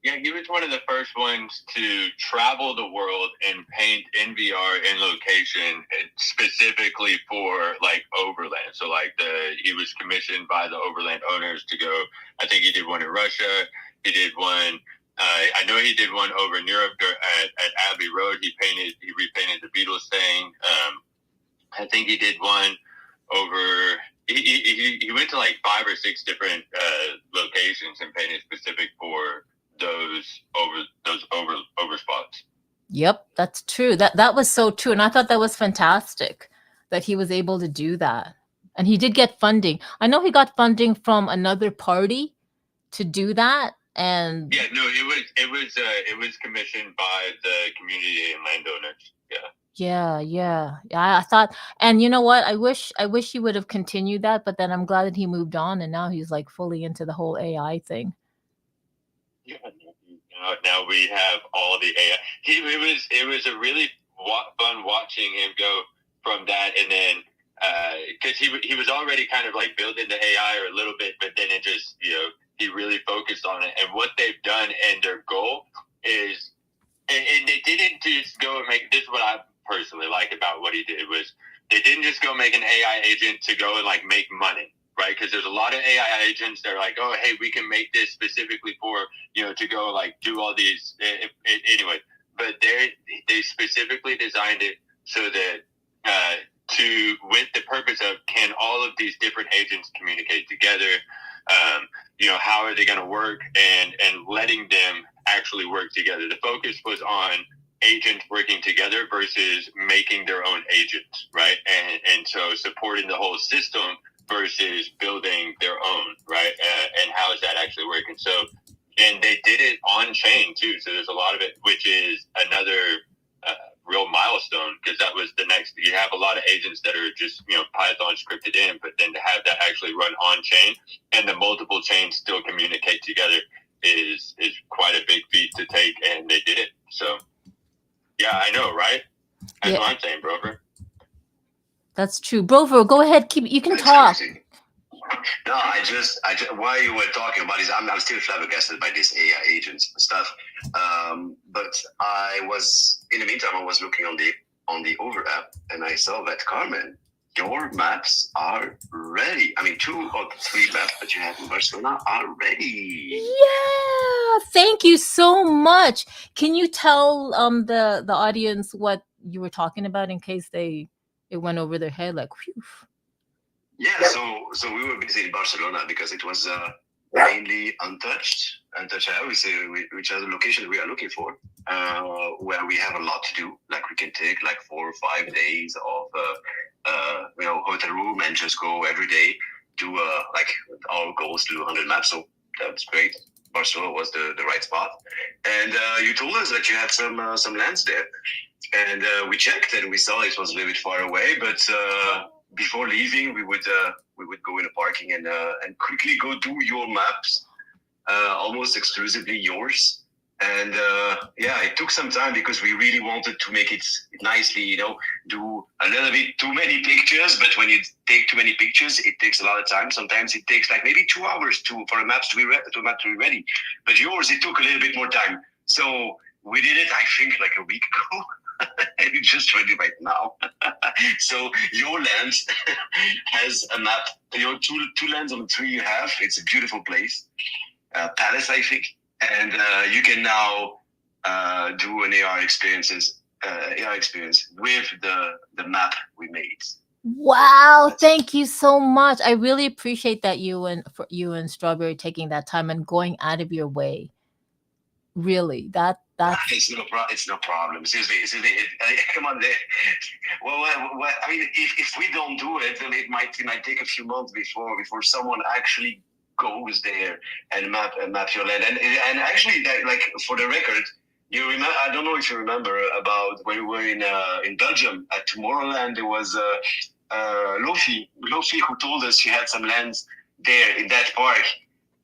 Speaker 5: Yeah, he was one of the first ones to travel the world and paint in VR in location specifically for like Overland. So like he was commissioned by the Overland owners to go. I think he did one in Russia. He did one. I know he did one over in Europe at Abbey Road. He repainted the Beatles thing. I think he did one over. He went to like 5 or 6 different locations and painted specific for those over spots.
Speaker 1: Yep, that's true. That was so true, and I thought that was fantastic that he was able to do that. And he did get funding. I know he got funding from another party to do that. And
Speaker 5: yeah, no, it was commissioned by the community and landowners.
Speaker 1: Yeah. I thought, and you know what? I wish he would have continued that, but then I'm glad that he moved on, and now he's like fully into the whole AI thing.
Speaker 5: Yeah, now we have all the AI. It was a really fun watching him go from that, and then because he was already kind of like building the AI or a little bit, but then it just he really focused on it. And what they've done and their goal is, and they didn't just go and make this. Is what I personally like about what he did was they didn't just go make an AI agent to go and like make money. Right, because there's a lot of AI agents that are like, oh, hey, we can make this specifically for to go like do all these anyway. But they specifically designed it so that with the purpose of can all of these different agents communicate together? How are they going to work and letting them actually work together? The focus was on agents working together versus making their own agents, right? And so supporting the whole system versus building their own, right? And how is that actually working? So, and they did it on chain too. So there's a lot of it, which is another real milestone, because that was the next. You have a lot of agents that are just Python scripted in, but then to have that actually run on chain and the multiple chains still communicate together is quite a big feat to take, and they did it. So, yeah, I know, right? That's what I'm saying, Brover.
Speaker 1: That's true. Brover, go ahead. You can talk.
Speaker 2: Crazy. No, I just while you were talking about this, I'm still flabbergasted by these AI agents and stuff. But in the meantime, I was looking on the on the Over app, and I saw that, Carmen, your maps are ready. I mean, 2 or 3 maps that you have in Barcelona are ready.
Speaker 1: Yeah, thank you so much. Can you tell the audience what you were talking about in case it went over their head like whew.
Speaker 2: Yeah, so we were busy in Barcelona because it was mainly untouched areas, which are the locations we are looking for, where we have a lot to do. Like we can take like 4 or 5 days of hotel room and just go every day. Do like our goal is to do 100 maps, so that's great. Barcelona was the right spot, and you told us that you had some lands there, and we checked and we saw it was a little bit far away, but before leaving, we would go in the parking and quickly go do your maps, almost exclusively yours. And it took some time because we really wanted to make it nicely, do a little bit too many pictures. But when you take too many pictures, it takes a lot of time. Sometimes it takes like maybe 2 hours for a map to be ready. But yours, it took a little bit more time. So we did it, I think, like a week ago. And it's just ready right now. So your land has a map. Your two lands on the 3 you have. It's a beautiful place, Palace, I think, and you can now do an AR experience with the map we made.
Speaker 1: Wow, thank you so much. I really appreciate that you and Strawberry taking that time and going out of your way. Really, that's
Speaker 2: it's no problem. Seriously, come on. Well, I mean, if we don't do it, then it might take a few months before someone actually goes there and map your land. And actually, like for the record, you remember? I don't know if you remember about when we were in Belgium at Tomorrowland. There was Lofi who told us she had some lands there in that park,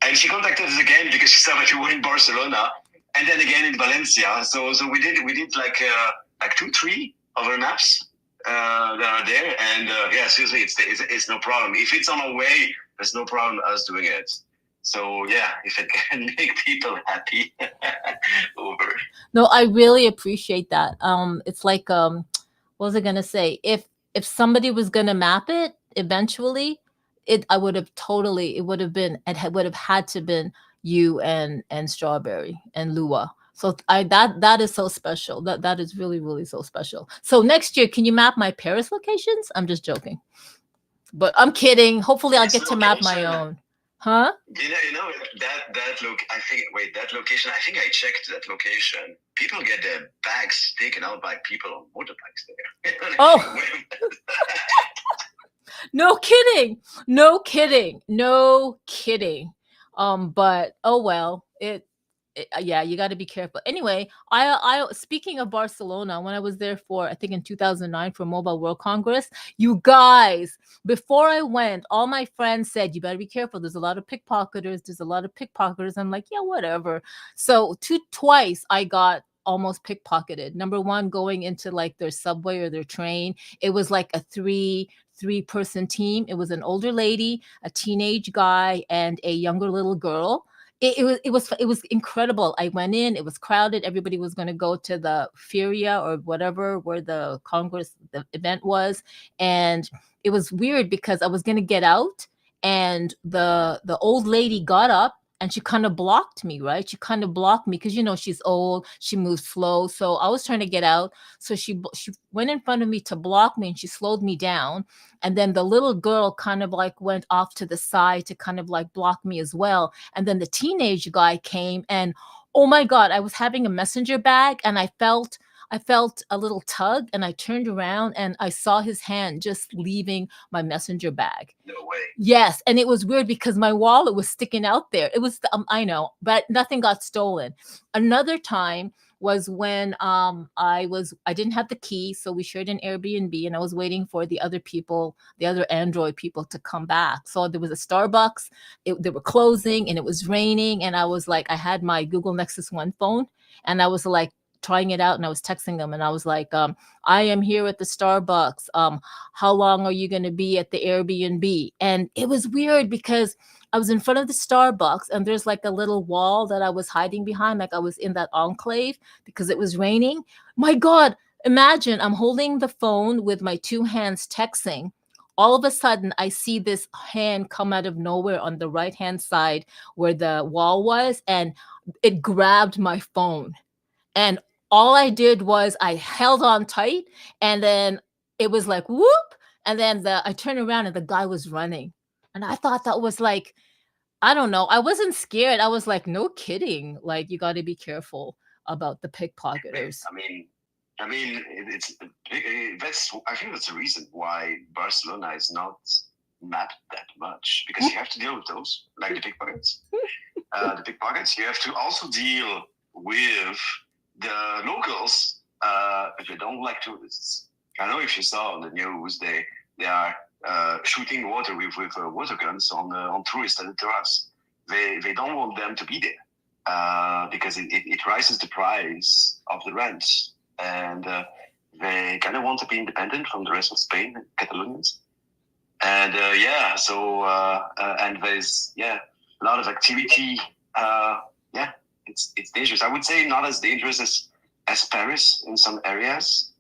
Speaker 2: and she contacted us again because she saw that we were in Barcelona. And then again in Valencia, so we did like 2-3 of our maps that are there, and seriously, it's no problem. If it's on our way, there's no problem us doing it. So yeah, if it can make people happy, over.
Speaker 1: No, I really appreciate that. It's like what was I gonna say? If somebody was gonna map it eventually, it would have had to been you and Strawberry and Lua. So that is so special. That is really, really so special. So next year, can you map my Paris locations? I'm just joking, but I'm kidding. Hopefully, I'll get to map my own. Huh?
Speaker 2: You know that look. I think that location. I think I checked that location. People get their bags taken out by people on motorbikes there.
Speaker 1: Oh. No kidding. But oh well, yeah, you got to be careful. Anyway, I speaking of Barcelona, when I was there for, I think in 2009 for Mobile World Congress, you guys, before I went, all my friends said, you better be careful. There's a lot of pickpocketers. I'm like, yeah, whatever. So twice I got almost pickpocketed. Number one, going into like their subway or their train. It was like a three-person team. It was an older lady, a teenage guy, and a younger little girl. It was incredible. I went in, it was crowded. Everybody was going to go to the feria or whatever, where the event was. And it was weird because I was going to get out, and the old lady got up and she kind of blocked me, right? She kind of blocked me because, she's old, she moves slow. So I was trying to get out. So she went in front of me to block me, and she slowed me down. And then the little girl kind of like went off to the side to kind of like block me as well. And then the teenage guy came, and oh my God, I was having a messenger bag, and I felt a little tug, and I turned around and I saw his hand just leaving my messenger bag.
Speaker 2: No way.
Speaker 1: Yes. And it was weird because my wallet was sticking out there. It was, I know, but nothing got stolen. Another time was when I didn't have the key. So we shared an Airbnb, and I was waiting for the other Android people to come back. So there was a Starbucks, they were closing, and it was raining. And I was like, I had my Google Nexus 1 phone, and I was like, trying it out, and I was texting them, and I was like, I am here at the Starbucks. How long are you going to be at the Airbnb? And it was weird because I was in front of the Starbucks, and there's like a little wall that I was hiding behind, like I was in that enclave because it was raining. My God, Imagine I'm holding the phone with my two hands texting. All of a sudden, I see this hand come out of nowhere on the right hand side where the wall was, and it grabbed my phone. And all I did was I held on tight, and then it was like whoop, and then I turned around and the guy was running. And I thought that was like, I don't know. I wasn't scared. I was like, no kidding. Like, you got to be careful about the pickpocketers.
Speaker 2: It's that's. I think that's the reason why Barcelona is not mapped that much, because you have to deal with those, like the pickpockets. You have to also deal with the locals. If they don't like tourists. I know if you saw on the news, they are shooting water with water guns on tourists at the terrace. They don't want them to be there because it raises the price of the rent, and they kind of want to be independent from the rest of Spain, Catalonians. And and there's a lot of activity. It's dangerous. I would say not as dangerous as Paris in some areas,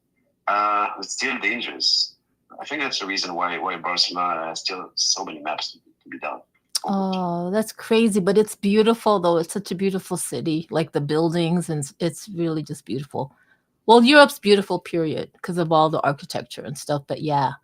Speaker 2: but still dangerous. I think that's the reason why Barcelona has still so many maps to be done.
Speaker 1: Oh, that's crazy, but it's beautiful though. It's such a beautiful city, like the buildings, and it's really just beautiful. Well, Europe's beautiful, period, because of all the architecture and stuff. But yeah.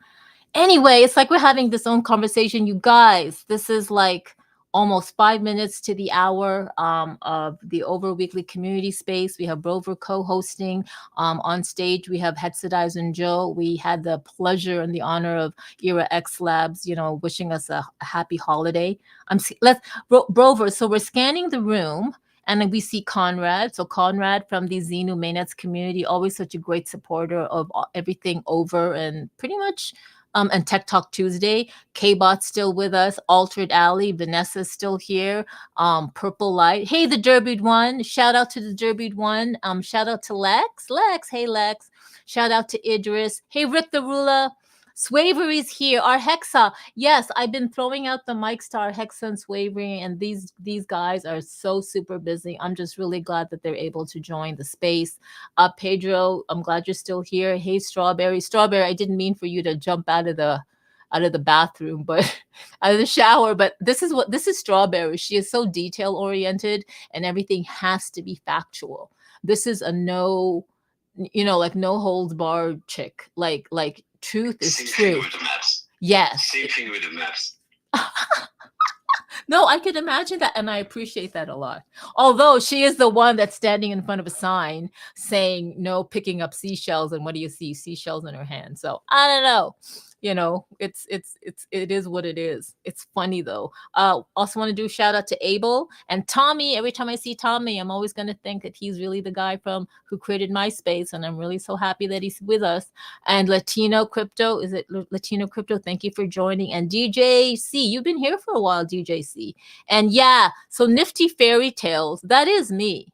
Speaker 1: Anyway, it's like we're having this own conversation, you guys. This is like almost 5 minutes to the hour of the Over Weekly Community Space. We have Brover co-hosting. On stage, we have Hexadize and Joe. We had the pleasure and the honor of Era X Labs, wishing us a happy holiday. Brover. So we're scanning the room. And then we see Conrad. So Conrad from the Xenu Mainnets community, always such a great supporter of everything Over and pretty much and Tech Talk Tuesday. K-Bot's still with us. Altered Alley. Vanessa's still here. Purple Light. Hey, the Derbied One. Shout out to the Derbied One. Shout out to Lex. Hey, Lex. Shout out to Idris. Hey, Rick the Ruler. Swavery's here. Our Hexa. Yes, I've been throwing out the mics to our Hexa and Swavery, and these guys are so super busy. I'm just really glad that they're able to join the space. Pedro, I'm glad you're still here. Hey, Strawberry. I didn't mean for you to jump out of the bathroom, but out of the shower. But this is Strawberry. She is so detail oriented, and everything has to be factual. This is a no holds barred chick. Like truth is
Speaker 2: Same
Speaker 1: truth.
Speaker 2: thing with the maps.
Speaker 1: Yes.
Speaker 2: Same thing with the maps.
Speaker 1: No, I could imagine that, and I appreciate that a lot. Although she is the one that's standing in front of a sign saying no picking up seashells, and what do you see? Seashells in her hand. So I don't know. It is what it is. It's funny though. Also want to do a shout out to Abel and Tommy. Every time I see Tommy, I'm always going to think that he's really the guy who created MySpace, and I'm really so happy that he's with us. And Latino Crypto, is it Latino Crypto? Thank you for joining. And DJ C, you've been here for a while, DJ C. And yeah, so Nifty Fairy Tales, that is me.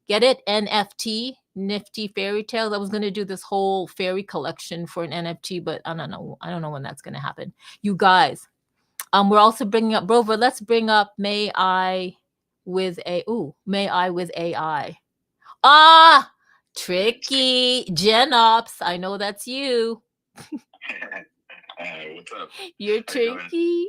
Speaker 1: Get it? NFT, Nifty Fairy Tales. I was going to do this whole fairy collection for an NFT, but I don't know when that's going to happen. You guys, we're also bringing up Brover. Let's bring up May I with AI. Ah, tricky. Genops. I know that's you.
Speaker 4: Hey, what's up?
Speaker 1: You're tricky.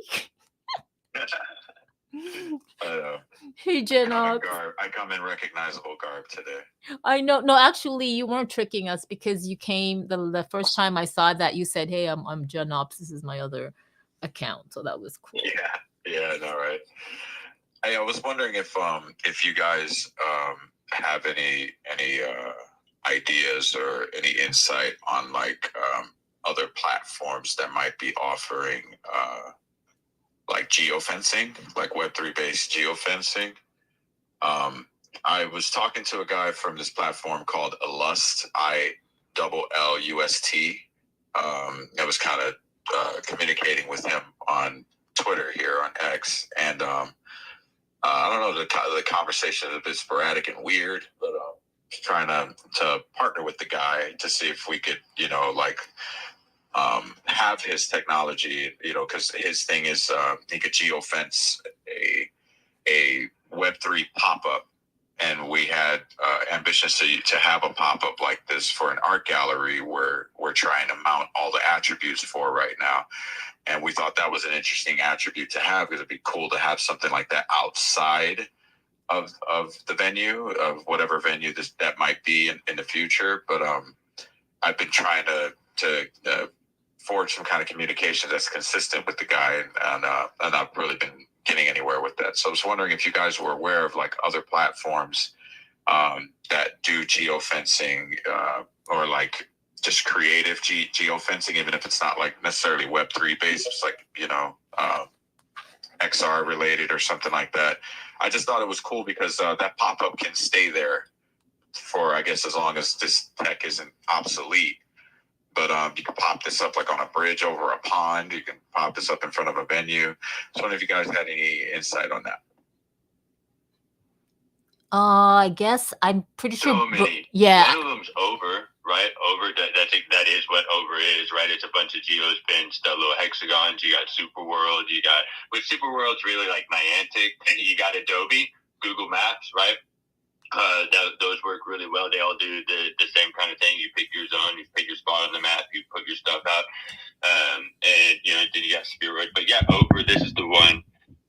Speaker 1: Hey, Genops.
Speaker 4: I come in recognizable garb today.
Speaker 1: I know. No, actually, you weren't tricking us, because you came the first time I saw that. You said, "Hey, I'm Genops. This is my other account." So that was cool.
Speaker 4: Yeah, I know, right? I was wondering if you guys have any ideas or any insight on other platforms that might be offering like geofencing, like Web3 based geofencing. I was talking to a guy from this platform called Illust, ILLUST. I was kind of communicating with him on Twitter here on X, and I don't know, the conversation is a bit sporadic and weird, but trying to partner with the guy to see if we could, have his technology, because his thing is he could geofence a Web3 pop-up
Speaker 6: and we had ambitions to have a pop-up like this for an art gallery where we're trying to mount all the attributes for right now. And we thought that was an interesting attribute to have, because it'd be cool to have something like that outside of the venue, of whatever venue that might be in the future. But I've been trying to forge some kind of communication that's consistent with the guy, and I've really been getting anywhere with that. So I was wondering if you guys were aware of like other platforms that do geofencing, or like just creative geofencing, even if it's not like necessarily Web3 based, it's like, XR related or something like that. I just thought it was cool because that pop-up can stay there for, I guess, as long as this tech isn't obsolete. But you can pop this up like on a bridge over a pond. You can pop this up in front of a venue. So I wonder if you guys had any insight on that.
Speaker 1: I guess I'm pretty sure.
Speaker 5: So many.
Speaker 1: Yeah.
Speaker 5: One of them's Over, right? Over, that is what Over is, right? It's a bunch of geos pinched, little hexagons. You got Superworld. With Superworld's really like Niantic. You got Adobe, Google Maps, right? Those work really well. They all do the same kind of thing. You pick your zone, you pick your spot on the map, you put your stuff out, and then you got Spheroid. But yeah, Over, this is the one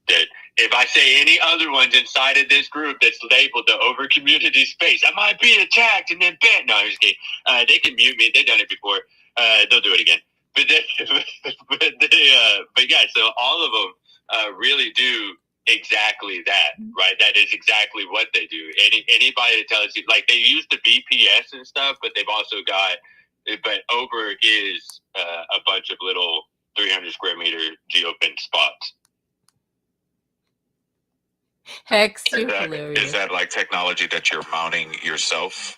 Speaker 5: that, if I say any other ones inside of this group that's labeled the Over community space, I might be attacked and then banned. No, I'm just kidding. They can mute me. They've done it before. They'll do it again. But yeah, so all of them really do exactly that, right? That is exactly what they do. Anybody that tells you, like, they use the BPS and stuff, but they've also got, but Over is a bunch of little 300 square meter geofence spots.
Speaker 1: Hex, you're hilarious.
Speaker 6: Is that like technology that you're mounting yourself?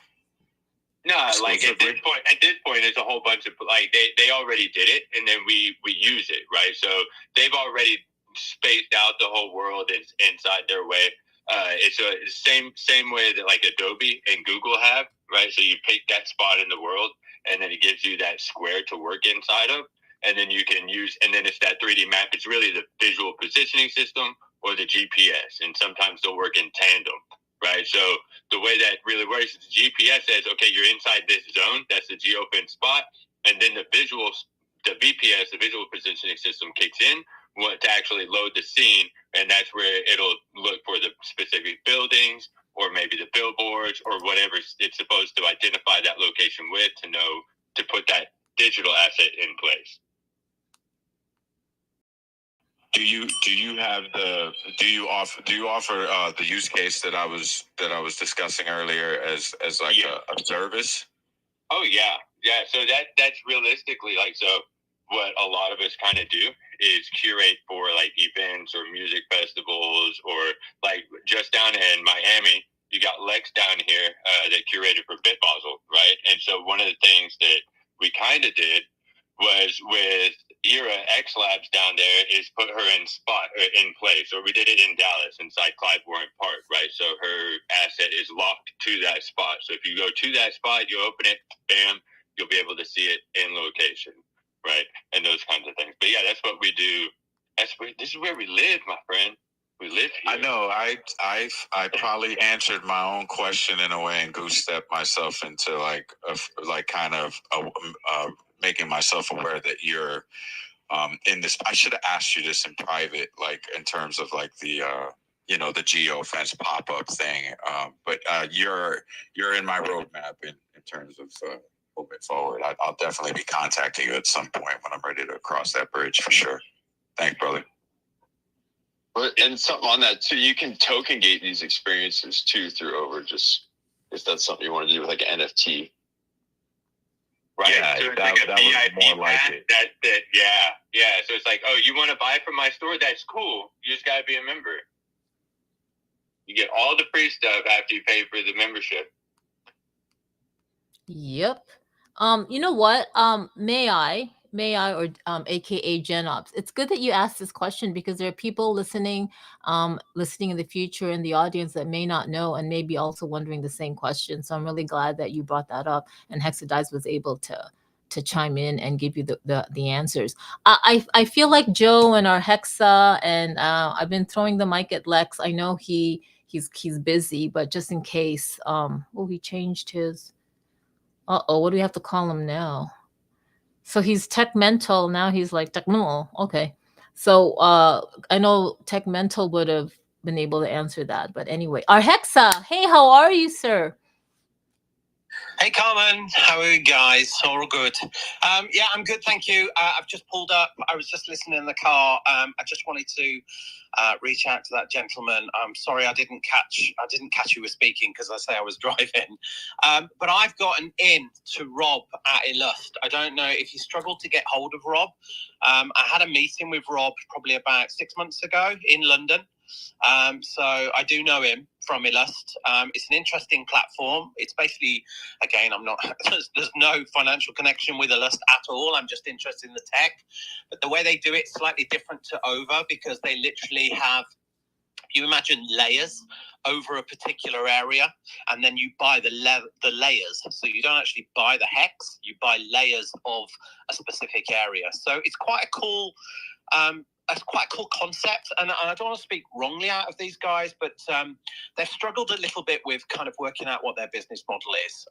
Speaker 5: No, like at this point, it's a whole bunch of, like, they already did it, and then we use it, right? So they've already spaced out the whole world inside their way. It's the same way that like Adobe and Google have, right? So you pick that spot in the world, and then it gives you that square to work inside of, and then you can use, and then it's that 3D map. It's really the visual positioning system or the GPS, and sometimes they'll work in tandem, right? So the way that really works is the GPS says, okay, you're inside this zone, that's the geofence spot, and then the VPS, the visual positioning system, kicks in to actually load the scene, and that's where it'll look for the specific buildings or maybe the billboards or whatever it's supposed to identify that location with, to know to put that digital asset in place.
Speaker 6: Do you offer the use case that I was discussing earlier as like a service?
Speaker 5: Oh yeah. So that's realistically, like, so what a lot of us kind of do is curate for like events or music festivals, or like just down in Miami, you got Lex down here that curated for Bitbosel, right? And so one of the things that we kind of did was with Era X Labs down there is put her in place, or we did it in Dallas inside Clyde Warren Park, right? So her asset is locked to that spot. So if you go to that spot, you open it, bam, you'll be able to see it in location, right? And those kinds of things. But yeah, that's what we do. This is where we live, my friend. We live here.
Speaker 6: I know. I probably answered my own question in a way and goose-stepped myself into making myself aware that you're in this. I should have asked you this in private, like in terms of like the the geofence pop-up thing. But you're in my roadmap in terms of moving forward. I'll definitely be contacting you at some point when I'm ready to cross that bridge for sure. Thanks, brother.
Speaker 4: And something on that too, you can token gate these experiences too through Over, just if that's something you want to do with like an NFT.
Speaker 5: Right.
Speaker 6: Yeah,
Speaker 5: so it's
Speaker 6: that
Speaker 5: like a
Speaker 6: was
Speaker 5: VIP
Speaker 6: more like
Speaker 5: pass.
Speaker 6: it.
Speaker 5: Yeah. So it's like, oh, you want to buy from my store? That's cool. You just got to be a member. You get all the free stuff after you pay for the membership.
Speaker 1: Yep. You know what? May I, or AKA GenOps. It's good that you asked this question, because there are people listening in the future in the audience that may not know and may be also wondering the same question. So I'm really glad that you brought that up, and Hexadize was able to chime in and give you the answers. I feel like Joe and our Hexa, and I've been throwing the mic at Lex. I know he he's busy, but just in case. He changed his. What do we have to call him now? So he's Tech Mental now. He's like Techno. Okay. So I know Tech Mental would have been able to answer that, but anyway, our Hexa. Hey, how are you, sir?
Speaker 7: Hey Carmen, how are you guys? All good. Yeah, I'm good, thank you. I've just pulled up. I was just listening in the car. I just wanted to reach out to that gentleman. I'm sorry I didn't catch you were speaking because I say I was driving. But I've got an in to Rob at Illust. I don't know if you struggled to get hold of Rob. I had a meeting with Rob probably about 6 months ago in London. So I do know him from Illust. It's an interesting platform. It's basically, again, there's no financial connection with Illust at all. I'm just interested in the tech. But the way they do it is slightly different to Over because they literally have, you imagine layers over a particular area, and then you buy the layers. So you don't actually buy the hex, you buy layers of a specific area. So it's quite a cool concept, and I don't want to speak wrongly out of these guys, but they've struggled a little bit with kind of working out what their business model is,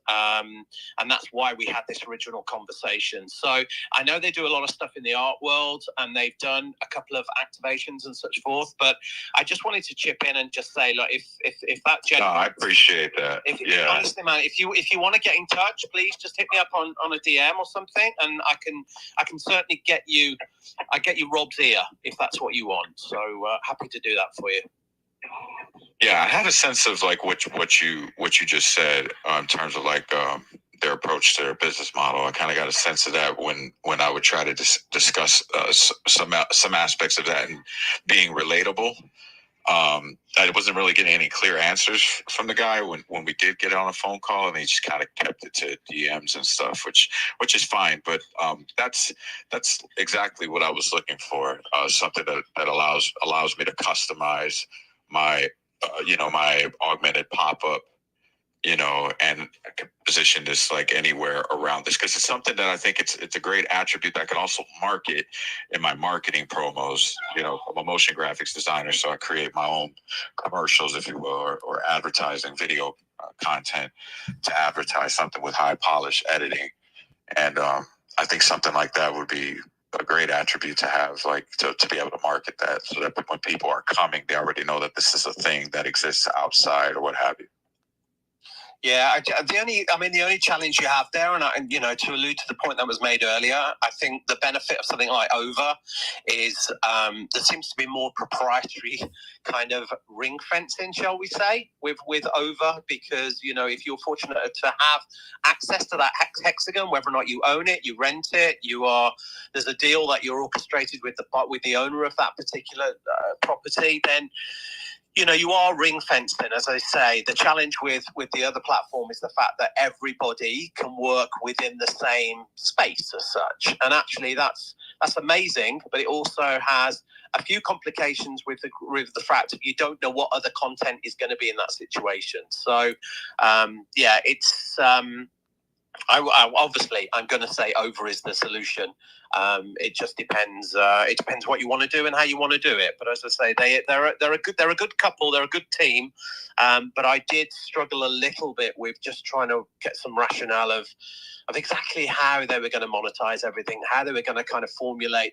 Speaker 7: and that's why we had this original conversation. So I know they do a lot of stuff in the art world, and they've done a couple of activations and such forth, but I just wanted to chip in and just say, like, if that gentleman,
Speaker 6: No, I appreciate that.
Speaker 7: Honestly, man, if you want to get in touch, please just hit me up on a DM or something, and I can certainly get you Rob's ear if that's what you want. So happy to do that for you.
Speaker 6: Yeah, I had a sense of like what you just said in terms of like their approach to their business model. I kind of got a sense of that when I would try to discuss some aspects of that and being relatable. I wasn't really getting any clear answers from the guy when we did get on a phone call, and he just kind of kept it to DMs and stuff, which is fine. But that's exactly what I was looking for. Something that allows me to customize my my augmented pop-up, and I can position this like anywhere around this, because it's something that I think it's a great attribute that I can also market in my marketing promos. I'm a motion graphics designer, so I create my own commercials, if you will, or advertising video content to advertise something with high polish editing. And I think something like that would be a great attribute to have, like to be able to market that, so that when people are coming, they already know that this is a thing that exists outside or what have you.
Speaker 7: Yeah, the only challenge you have there, and to allude to the point that was made earlier, I think the benefit of something like Over is there seems to be more proprietary kind of ring fencing, shall we say, with Over, because if you're fortunate to have access to that hexagon, whether or not you own it, you rent it, there's a deal that you're orchestrated with the owner of that particular property, then you are ring fencing, as I say. The challenge with the other platform is the fact that everybody can work within the same space as such. And actually that's amazing, but it also has a few complications with the fact that you don't know what other content is going to be in that situation. So, it's... obviously, I'm going to say Over is the solution. It just depends. It depends what you want to do and how you want to do it. But as I say, they're a good couple. They're a good team. But I did struggle a little bit with just trying to get some rationale of exactly how they were going to monetize everything, how they were going to kind of formulate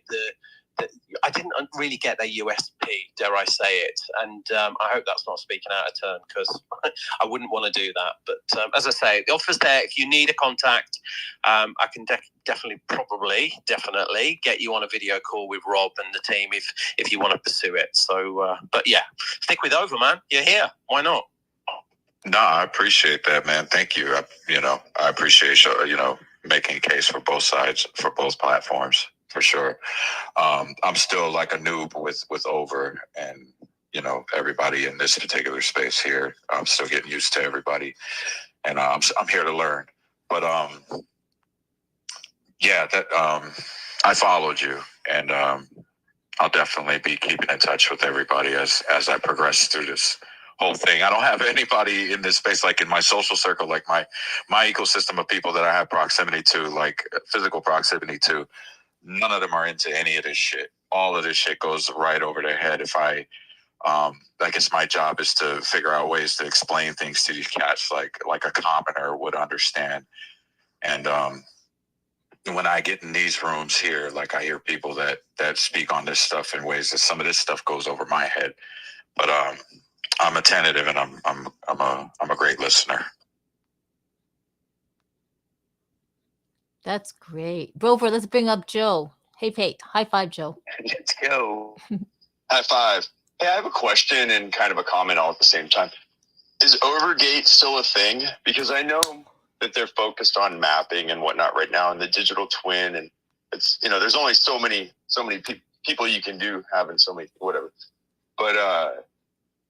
Speaker 7: I didn't really get their USP, dare I say it, and I hope that's not speaking out of turn, because I wouldn't want to do that. But as I say, the offer's there. If you need a contact, I can definitely get you on a video call with Rob and the team if you want to pursue it. So, but yeah, stick with Over, man. You're here. Why not?
Speaker 6: No, I appreciate that, man. Thank you. I appreciate making a case for both sides, for both platforms. For sure. I'm still like a noob with Over, and everybody in this particular space here. I'm still getting used to everybody, and I'm here to learn. But I followed you, and I'll definitely be keeping in touch with everybody as I progress through this whole thing. I don't have anybody in this space, like in my social circle, like my ecosystem of people that I have proximity to, like physical proximity to. None of them are into any of this shit. All of this shit goes right over their head if I Like it's my job is to figure out ways to explain things to these cats like a commoner would understand. And when I get in these rooms here, like I hear people that speak on this stuff in ways that some of this stuff goes over my head. But I'm attentive and I'm a great listener.
Speaker 1: That's great. Rover, let's bring up Joe. Hey, Pate. High five, Joe.
Speaker 4: Let's go. High five. Hey, I have a question and kind of a comment all at the same time. Is Overgate still a thing? Because I know that they're focused on mapping and whatnot right now, and the digital twin, and it's, you know, there's only so many people you can do having so many whatever. But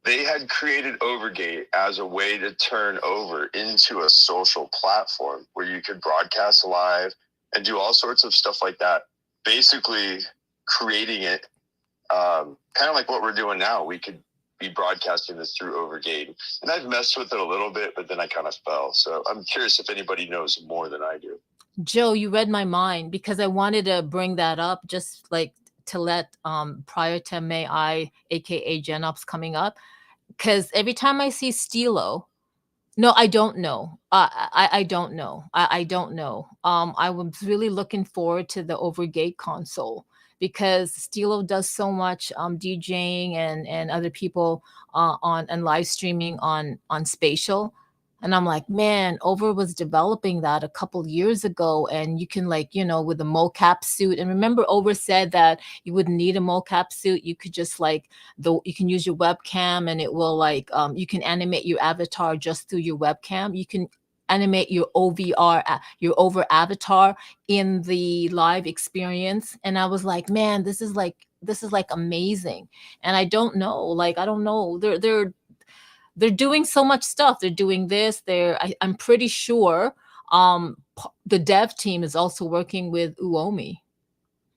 Speaker 4: they had created Overgate as a way to turn over into a social platform where you could broadcast live and do all sorts of stuff like that. Basically, creating it kind of like what we're doing now. We could be broadcasting this through Overgate, and I've messed with it a little bit, but then I kind of fell. So I'm curious if anybody knows more than I do.
Speaker 1: Joe, you read my mind because I wanted to bring that up, just like to let prior to May I, aka GenOps, coming up, because every time I see Stilo, no, I don't know. I don't know. I don't know. I was really looking forward to the Overgate console because Stilo does so much DJing and other people on and live streaming on Spatial. And I'm like, man, Over was developing that a couple years ago. And you can, like, you know, with a mocap suit. And remember, Over said that you wouldn't need a mocap suit. You could just like, you can use your webcam and it will like, you can animate your avatar just through your webcam. You can animate your OVR, your Over avatar in the live experience. And I was like, man, this is like amazing. And I don't know, they're doing so much stuff. They're doing this. I'm pretty sure the dev team is also working with Uomi.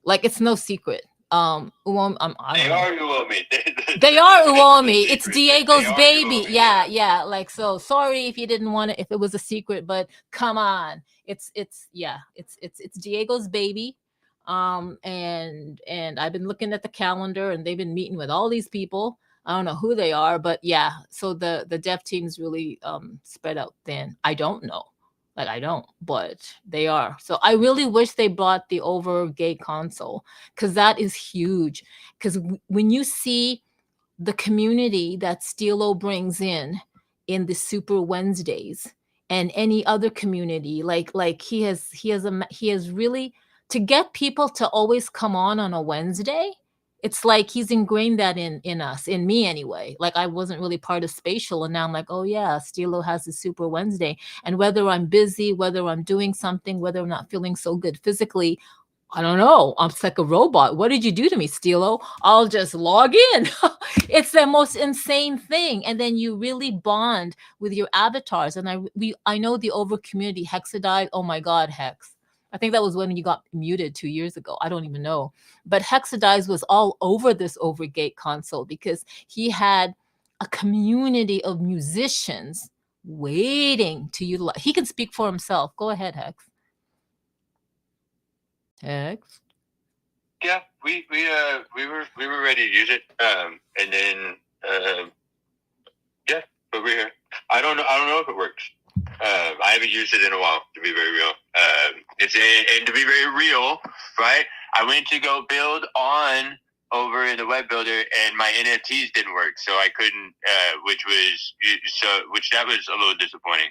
Speaker 1: Like, it's no secret. Uomi,
Speaker 5: They are Uomi.
Speaker 1: They are Uomi. It's Diego's baby. Yeah. Like, so sorry if you didn't want it, if it was a secret, but come on. It's Diego's baby. And I've been looking at the calendar and they've been meeting with all these people. I don't know who they are, but yeah. So the dev team's really spread out thin. I don't know. Like, I don't, but they are. So I really wish they brought the Overgate console, because that is huge. Because when you see the community that Stilo brings in the Super Wednesdays and any other community, like he has really, to get people to always come on a Wednesday. It's like he's ingrained that in us, in me anyway. Like, I wasn't really part of Spatial, and now I'm like, oh yeah, Stilo has the Super Wednesday. And whether I'm busy, whether I'm doing something, whether I'm not feeling so good physically, I don't know. I'm like a robot. What did you do to me, Stilo? I'll just log in. It's the most insane thing. And then you really bond with your avatars. And I know the Over community, Hexadide. Oh my God, Hex. I think that was when you got muted 2 years ago. I don't even know. But Hexadize was all over this Overgate console because he had a community of musicians waiting to utilize. He can speak for himself. Go ahead, Hex. Hex.
Speaker 5: Yeah, we were ready to use it. And then yeah, but we're here. I don't know if it works. I haven't used it in a while, to be very real. And to be very real, right? I went to go build on Over in the web builder, and my NFTs didn't work, so I couldn't. Which that was a little disappointing.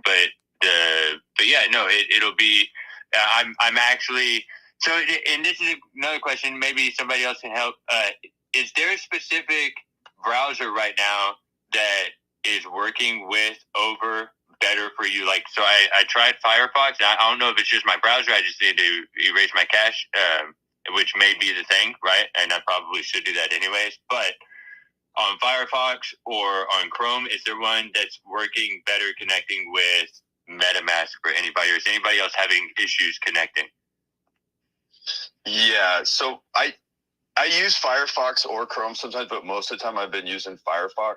Speaker 5: But yeah, no, it'll be. I'm actually. So, and this is another question. Maybe somebody else can help. Is there a specific browser right now that is working with Over better for you? Like, so I tried Firefox. I don't know if it's just my browser. I just need to erase my cache, which may be the thing, right? And I probably should do that anyways. But on Firefox or on Chrome, is there one that's working better connecting with MetaMask for anybody? Or is anybody else having issues connecting?
Speaker 4: Yeah, so I use Firefox or Chrome sometimes, but most of the time I've been using Firefox.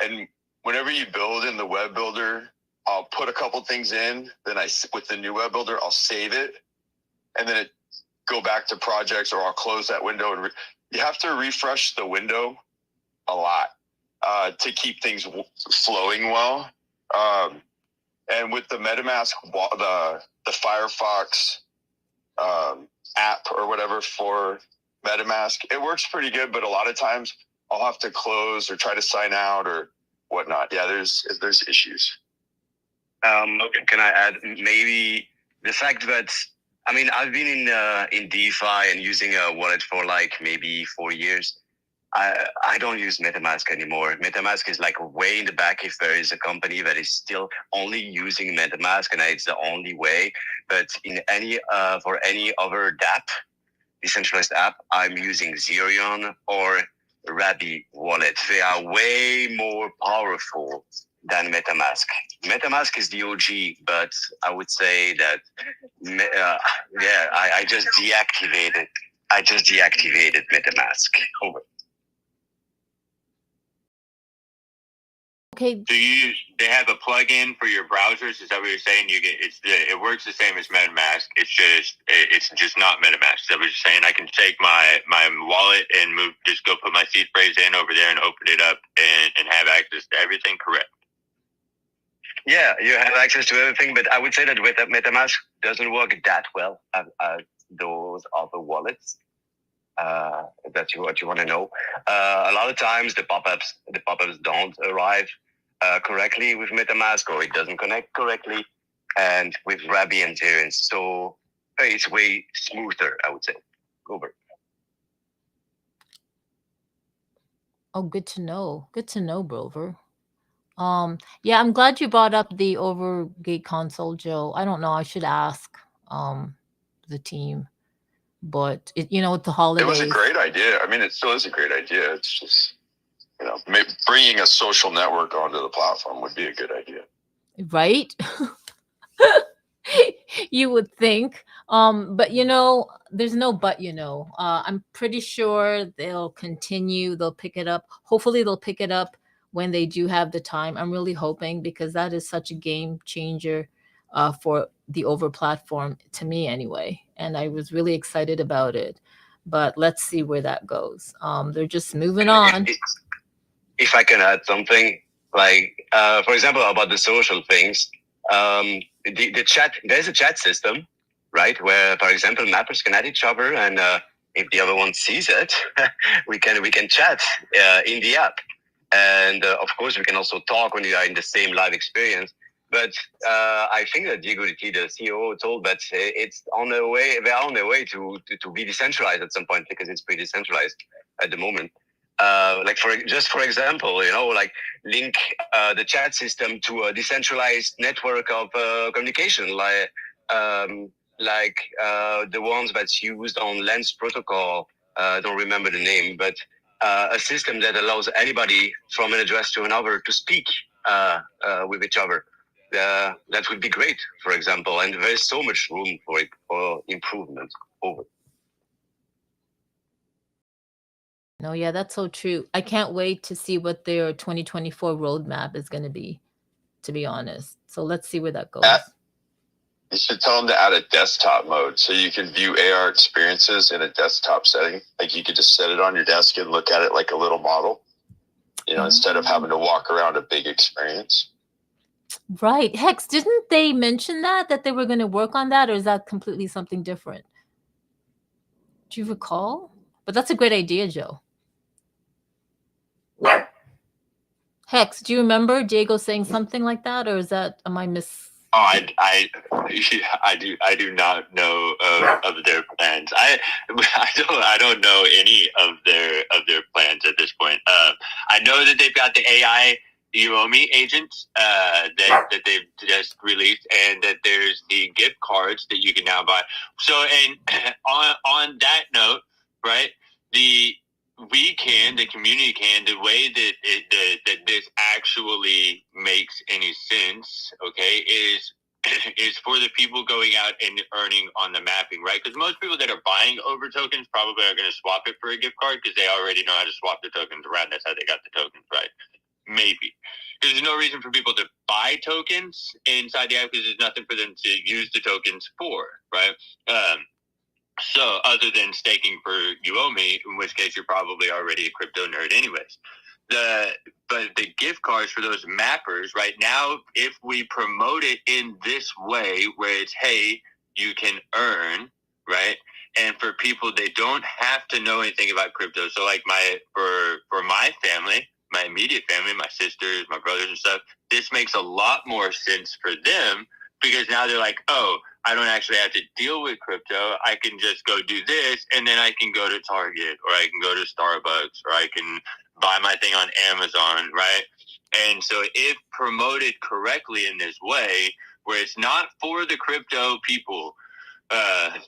Speaker 4: And whenever you build in the web builder, I'll put a couple things in, then with the new web builder, I'll save it, and then go back to projects, or I'll close that window. And you have to refresh the window a lot to keep things flowing well. And with the MetaMask, the Firefox app or whatever for MetaMask, it works pretty good, but a lot of times I'll have to close or try to sign out or whatnot. Yeah, there's issues.
Speaker 2: Okay. Can I add maybe the fact that I've been in DeFi and using a wallet for like maybe 4 years. I don't use MetaMask anymore. MetaMask is like way in the back if there is a company that is still only using MetaMask and it's the only way. But in for any other DApp, decentralized app, I'm using Zerion or Rabi wallet. They are way more powerful than MetaMask. MetaMask is the OG, but I would say that I just deactivated. I just deactivated MetaMask. Over.
Speaker 1: Okay.
Speaker 5: They have a plug-in for your browsers? Is that what you're saying? It works the same as MetaMask. It's just not MetaMask. Is that what you're saying? I can take my wallet and just go put my seed phrase in over there and open it up and have access to everything. Correct?
Speaker 2: Yeah, you have access to everything, but I would say that with MetaMask doesn't work that well as those other wallets. That's what you want to know. A lot of times the pop-ups don't arrive correctly with MetaMask, or it doesn't connect correctly, and with Rabi and Zerion, so it's way smoother, I would say. Over.
Speaker 1: Oh, good to know. Good to know, Brover. Yeah, I'm glad you brought up the Overgate console, Joe. I don't know. I should ask the team, but with the holidays.
Speaker 4: It was a great idea. I mean, it still is a great idea. It's just, bringing a social network onto the platform would be a good idea.
Speaker 1: Right? You would think. But there's no but. I'm pretty sure they'll continue. They'll pick it up. Hopefully they'll pick it up when they do have the time. I'm really hoping, because that is such a game changer for the Over platform, to me anyway. And I was really excited about it. But let's see where that goes. They're just moving on.
Speaker 2: If I can add something, like, for example, about the social things, the chat, there's a chat system, right? Where, for example, mappers can add each other, and if the other one sees it, we can chat in the app. And of course, we can also talk when we are in the same live experience. But I think that Diego Ritti, the CEO, told that it's on their way. They're on their way to be decentralized at some point, because it's pretty decentralized at the moment. For example, link the chat system to a decentralized network of communication, like the ones that's used on Lens protocol. I don't remember the name, but a system that allows anybody from an address to another to speak with each other. That would be great, for example, and there's so much room for improvement. Over.
Speaker 1: No, yeah, that's so true. I can't wait to see what their 2024 roadmap is going to be honest. So let's see where that goes.
Speaker 4: You should tell them to add a desktop mode so you can view AR experiences in a desktop setting. Like, you could just set it on your desk and look at it like a little model, instead of having to walk around a big experience.
Speaker 1: Right. Hex, didn't they mention that they were going to work on that, or is that completely something different? Do you recall? But that's a great idea, Joe. Hex, do you remember Diego saying something like that, or am I miss?
Speaker 5: Oh, I do not know of their plans. I don't know any of their plans at this point. I know that they've got the AI Uomi agents that they've just released, and that there's the gift cards that you can now buy. So, and on that note, right, the community can, the way that this actually makes any sense, okay, is for the people going out and earning on the mapping, right? Because most people that are buying Over tokens probably are going to swap it for a gift card, because they already know how to swap the tokens around. That's how they got the tokens, right? Maybe. Because there's no reason for people to buy tokens inside the app, because there's nothing for them to use the tokens for, right? So other than staking for Uomi, in which case you're probably already a crypto nerd anyways. the gift cards for those mappers right now, if we promote it in this way, where it's, hey, you can earn, right? And for people, they don't have to know anything about crypto. So like for my family, my immediate family, my sisters, my brothers and stuff, this makes a lot more sense for them, because now they're like, oh, I don't actually have to deal with crypto. I can just go do this, and then I can go to Target, or I can go to Starbucks, or I can buy my thing on Amazon, right? And so if promoted correctly in this way, where it's not for the crypto people,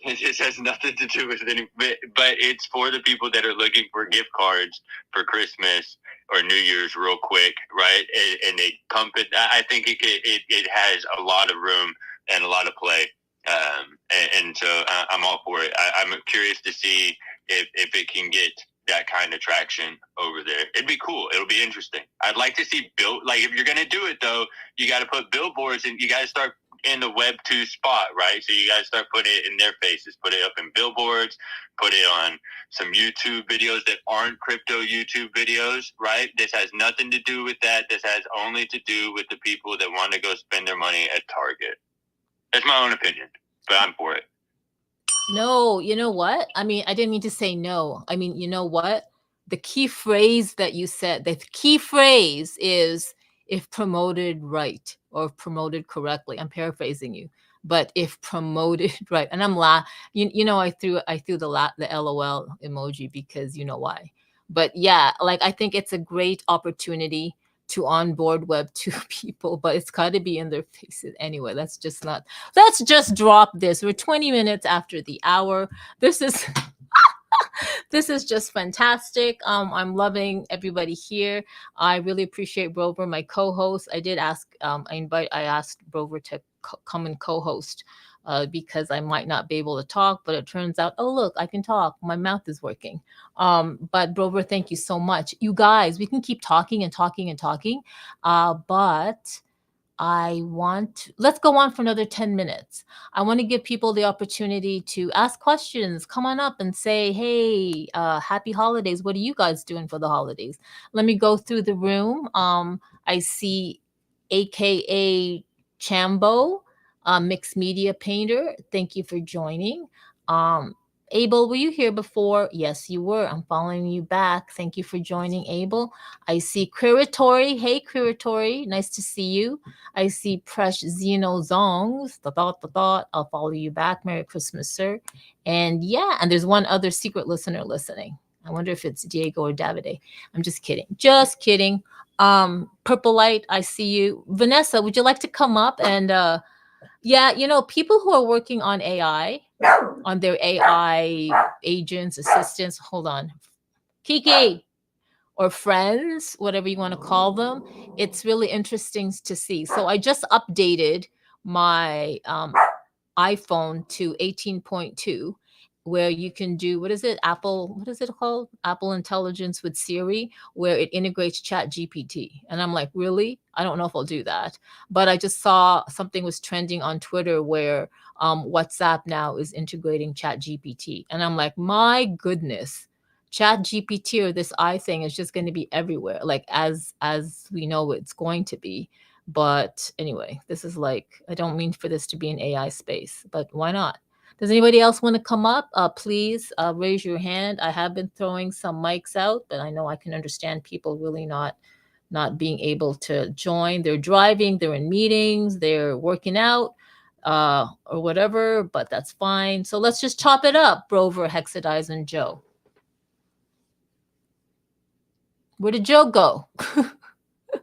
Speaker 5: it has nothing to do with any, but it's for the people that are looking for gift cards for Christmas or New Year's real quick, right? And they pump it. I think it has a lot of room and a lot of play. And so I'm all for it. I'm curious to see if it can get that kind of traction over there. It'd be cool. It'll be interesting. I'd like to see like if you're gonna do it though, you got to put billboards, and you got to start in the Web 2 spot, right? So you got to start putting it in their faces, put it up in billboards, put it on some YouTube videos that aren't crypto YouTube videos, right? This has nothing to do with that. This has only to do with the people that want to go spend their money at Target. That's my own opinion, but I'm for it.
Speaker 1: No, you know what? I mean, I didn't mean to say no. I mean, you know what? The key phrase that you said, the key phrase is if promoted right or promoted correctly. I'm paraphrasing you, but if promoted right. And I'm you know, I threw the LOL emoji because you know why. But yeah, like I think it's a great opportunity to onboard Web 2 people, but it's got to be in their faces anyway. Let's just drop this. We're 20 minutes after the hour. This is this is just fantastic. I'm loving everybody here. I really appreciate Brover, my co-host. I did ask, I asked Brover to come and co-host because I might not be able to talk, but it turns out, oh, look, I can talk. My mouth is working. But Brover, thank you so much. You guys, we can keep talking and talking and talking, but let's go on for another 10 minutes. I want to give people the opportunity to ask questions. Come on up and say, hey, happy holidays. What are you guys doing for the holidays? Let me go through the room. I see AKA Chambo, mixed media painter. Thank you for joining. Abel, were you here before? Yes, you were. I'm following you back. Thank you for joining, Abel. I see Quiritori. Hey, Quiritori. Nice to see you. I see Presh Zeno Zongs. I'll follow you back. Merry Christmas, sir. And yeah, and there's one other secret listener listening. I wonder if it's Diego or Davide. I'm just kidding. Just kidding. Purple Light, I see you. Vanessa, would you like to come up and yeah, you know, people who are working on AI, on their AI agents, assistants, hold on, Kiki, or friends, whatever you want to call them, it's really interesting to see. So I just updated my iPhone to 18.2, where you can do, what is it called? Apple Intelligence with Siri, where it integrates ChatGPT. And I'm like, really? I don't know if I'll do that. But I just saw something was trending on Twitter where WhatsApp now is integrating ChatGPT. And I'm like, my goodness, ChatGPT or this thing is just going to be everywhere, like as we know it's going to be. But anyway, this is like, I don't mean for this to be an AI space, but why not? Does anybody else want to come up? Please raise your hand. I have been throwing some mics out, but I know I can understand people really not being able to join. They're driving, they're in meetings, they're working out, or whatever, but that's fine. So let's just chop it up, Brover, Hexadize, and Joe. Where did Joe go?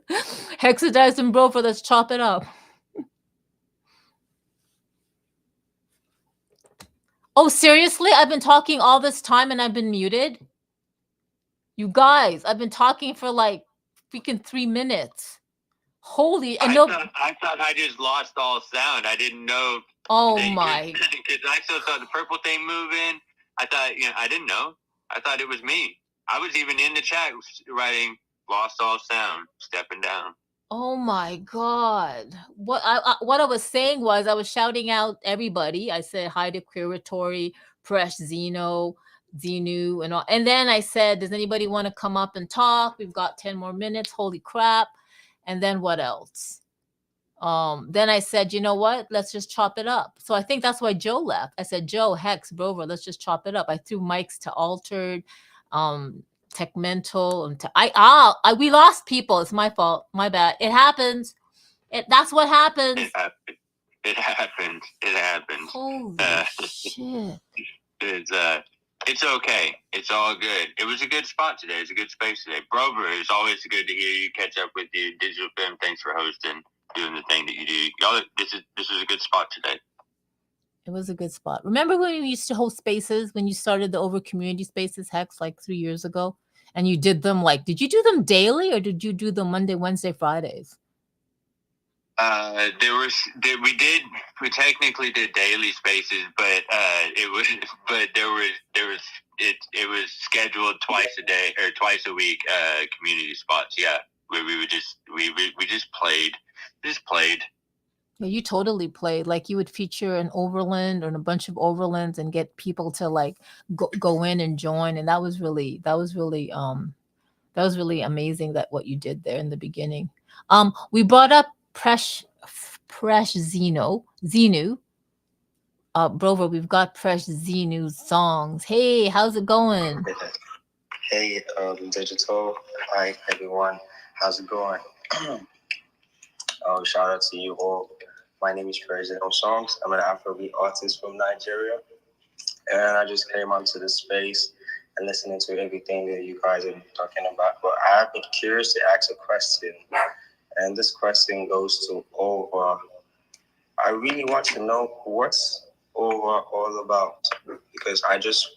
Speaker 1: Hexadize and Brover, let's chop it up. Oh, seriously? I've been talking all this time and I've been muted? You guys, I've been talking for like freaking 3 minutes. Holy, and
Speaker 5: I thought I just lost all sound. I didn't know.
Speaker 1: Oh my.
Speaker 5: Because I still saw the purple thing moving. I thought, I didn't know. I thought it was me. I was even in the chat writing, lost all sound, stepping down.
Speaker 1: Oh my God. What I was saying was I was shouting out everybody. I said hi to Quiritori, Presh Zeno, Xenu and all. And then I said, does anybody want to come up and talk? We've got 10 more minutes. Holy crap. And then what else? Then I said, you know what? Let's just chop it up. So I think that's why Joe left. I said, Joe, Hex, Brover, let's just chop it up. I threw mics to Altered, Tech Mental, and we lost people. It's my fault. My bad. It happens. That's what happens.
Speaker 5: It happens. It happens.
Speaker 1: Holy shit.
Speaker 5: It's okay. It's all good. It was a good spot today. It's a good space today. Brover, it's always good to hear you, catch up with you. Digital Film, thanks for hosting, doing the thing that you do. Y'all, this is a good spot today.
Speaker 1: It was a good spot. Remember when you used to host spaces, when you started the Over Community Spaces, Hex, like 3 years ago? And you did them did you do them daily or did you do them Monday, Wednesday, Fridays?
Speaker 5: We technically did daily spaces, but it was scheduled twice a day or twice a week, community spots. Yeah. Where we just played.
Speaker 1: Yeah, you totally played. Like you would feature an Overland or a bunch of Overlands and get people to go in and join. And that was really amazing that what you did there in the beginning. We brought up Presh Xenu. Brover, we've got Presh Xenu's songs. Hey, how's it going?
Speaker 8: Hey, Digital. Hi, everyone. How's it going? Shout out to you all. My name is Presh Xenu Songs. I'm an Afrobeat artist from Nigeria. And I just came onto this space and listening to everything that you guys are talking about. But I've been curious to ask a question. And this question goes to Over. I really want to know what's Over all about, because I just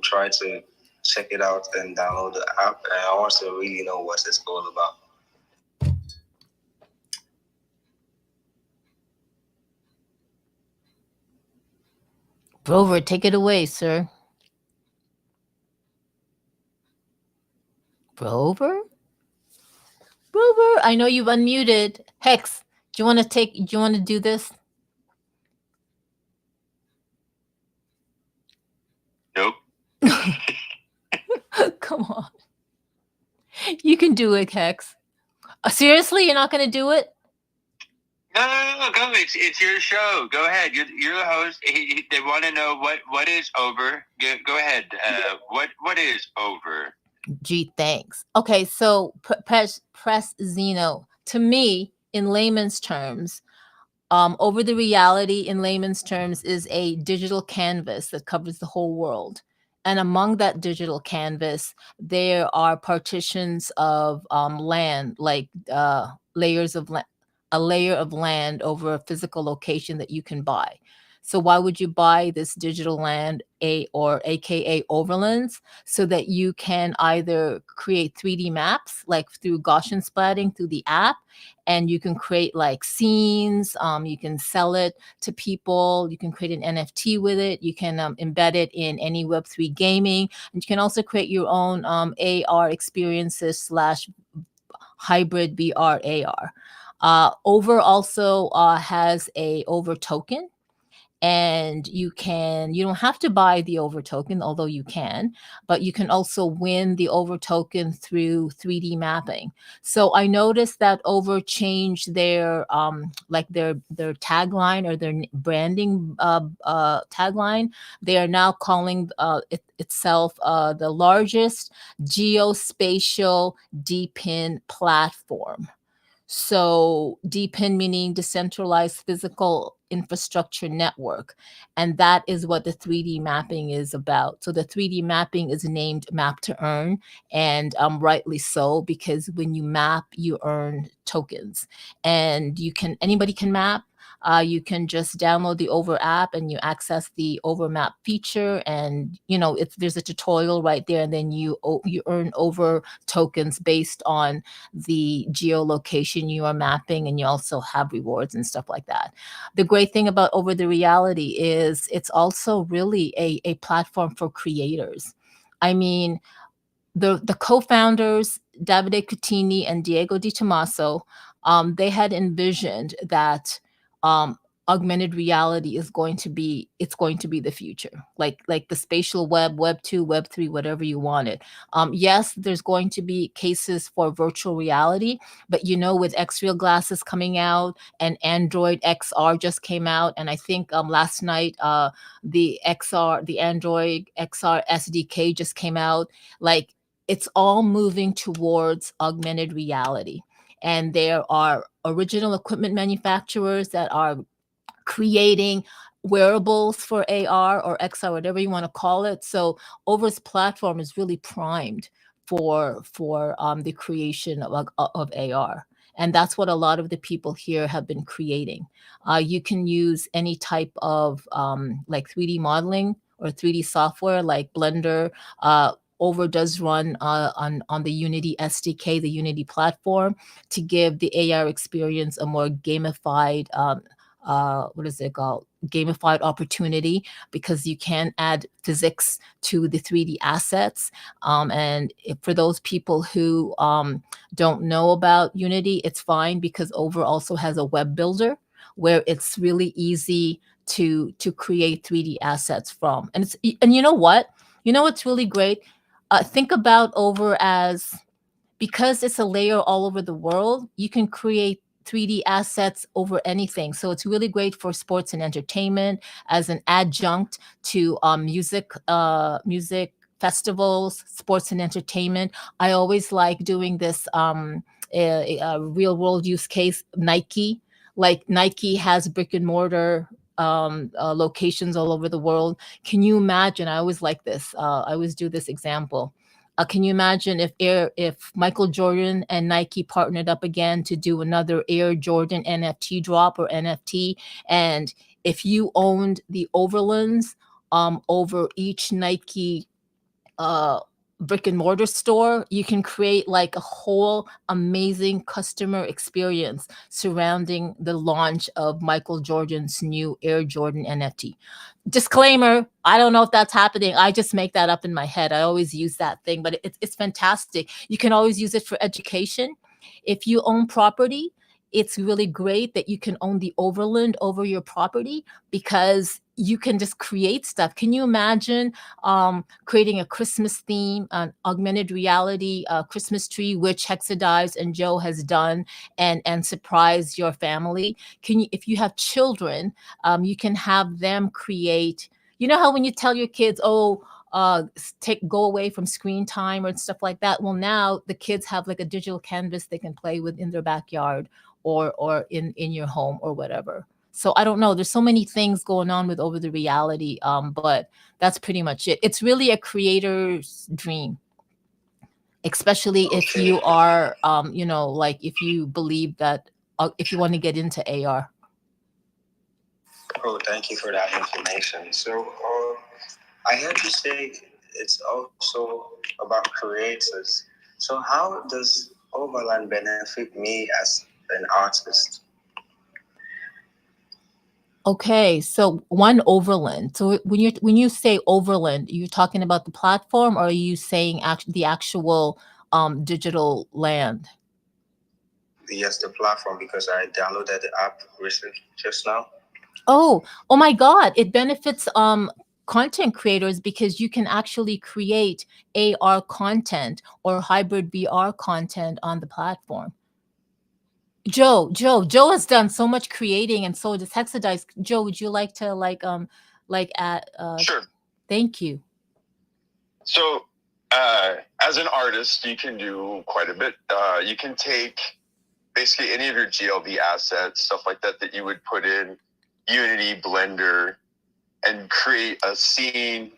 Speaker 8: tried to check it out and download the app, and I want to really know what it's all about.
Speaker 1: Brover, take it away, sir. Brover, I know you've unmuted. Hex, do you want to do this?
Speaker 5: Nope.
Speaker 1: Come on. You can do it, Hex. Seriously, you're not going to do it?
Speaker 5: No, go. It's your show. Go ahead. You're the host. They want to know what is Over. Go ahead. What is Over?
Speaker 1: Gee, thanks. Okay, so Presh Xenu, to me, in layman's terms, Over the Reality in layman's terms is a digital canvas that covers the whole world. And among that digital canvas, there are partitions of land, like layers of land, a layer of land over a physical location that you can buy. So why would you buy this digital land, aka overlands, so that you can either create 3D maps, like through Gaussian splatting through the app, and you can create like scenes, you can sell it to people, you can create an NFT with it, you can embed it in any Web3 gaming, and you can also create your own AR experiences / hybrid VR AR. Over also has a Over token. And you don't have to buy the Over token, although you can, but you can also win the Over token through 3D mapping. So I noticed that Over changed their their tagline or their branding tagline. They are now calling itself the largest geospatial DePIN platform. So DePIN meaning decentralized physical infrastructure network. And that is what the 3D mapping is about. So the 3D mapping is named Map to Earn, and rightly so, because when you map, you earn tokens. And anybody can map. You can just download the Over app and you access the Over map feature, and there's a tutorial right there, and then you earn Over tokens based on the geolocation you are mapping, and you also have rewards and stuff like that. The great thing about Over the Reality is it's also really a platform for creators. I mean, the co-founders, Davide Cutini and Diego Di Tommaso, they had envisioned that augmented reality is going to be, it's going to be the future, like the spatial web, web 2, web 3, whatever you want it. Yes, there's going to be cases for virtual reality, but with X-Real glasses coming out, and Android XR just came out, and I think last night the Android XR SDK just came out. Like, it's all moving towards augmented reality, and there are original equipment manufacturers that are creating wearables for AR or XR, whatever you want to call it. So Over's platform is really primed for the creation of AR. And that's what a lot of the people here have been creating. You can use any type of like 3D modeling or 3D software like Blender. Over does run on the Unity SDK, the Unity platform, to give the AR experience a more gamified what is it called? Gamified opportunity, because you can add physics to the 3D assets. And for those people who don't know about Unity, it's fine, because Over also has a web builder where it's really easy to create 3D assets from. And you know what? You know what's really great? Think about Over as, because it's a layer all over the world, you can create 3D assets over anything. So it's really great for sports and entertainment as an adjunct to music festivals, sports and entertainment. I always like doing this a real world use case. Nike, like Nike has brick and mortar locations all over the world. Can you imagine? I always like this. I always do this example. Can you imagine if Michael Jordan and Nike partnered up again to do another Air Jordan NFT drop or NFT, and if you owned the overlands over each Nike brick and mortar store, you can create like a whole amazing customer experience surrounding the launch of Michael Jordan's new Air Jordan NFT. Disclaimer, I don't know if that's happening. I just make that up in my head. I always use that thing, but it's fantastic. You can always use it for education. If you own property, it's really great that you can own the overland over your property, because you can just create stuff. Can you imagine creating a Christmas theme, an augmented reality Christmas tree, which Hexadives and Joe has done, and surprise your family? If you have children, you can have them create. You know how when you tell your kids, go away from screen time or stuff like that. Well, now the kids have like a digital canvas they can play with in their backyard or in your home or whatever. So I don't know. There's so many things going on with Over the Reality, but that's pretty much it. It's really a creator's dream, especially if you are, like if you believe that, if you want to get into AR.
Speaker 8: Oh, thank you for that information. So I heard you say it's also about creators. So how does Overland benefit me as an artist?
Speaker 1: Okay, so one overland. So when you say overland, you're talking about the platform, or are you saying the actual digital land?
Speaker 8: Yes, the platform, because I downloaded the app recently just now.
Speaker 1: Oh my God! It benefits content creators, because you can actually create AR content or hybrid VR content on the platform. Joe has done so much creating, and so does Hexadives. Joe, would you like to add?
Speaker 4: Sure.
Speaker 1: Thank you.
Speaker 4: So, as an artist, you can do quite a bit. You can take basically any of your GLB assets, stuff like that you would put in Unity, Blender, and create a scene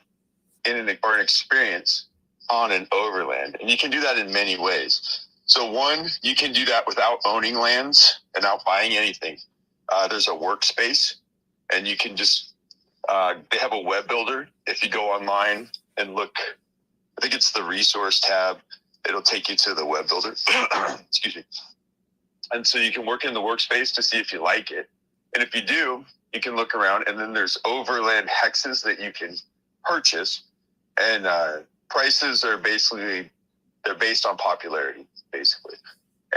Speaker 4: or an experience on an overland. And you can do that in many ways. So one, you can do that without owning lands and without buying anything. There's a workspace, and you can just, they have a web builder. If you go online and look, I think it's the resource tab, it'll take you to the web builder. Excuse me. And so you can work in the workspace to see if you like it. And if you do, you can look around, and then there's overland hexes that you can purchase. And prices are basically, they're based on popularity, basically.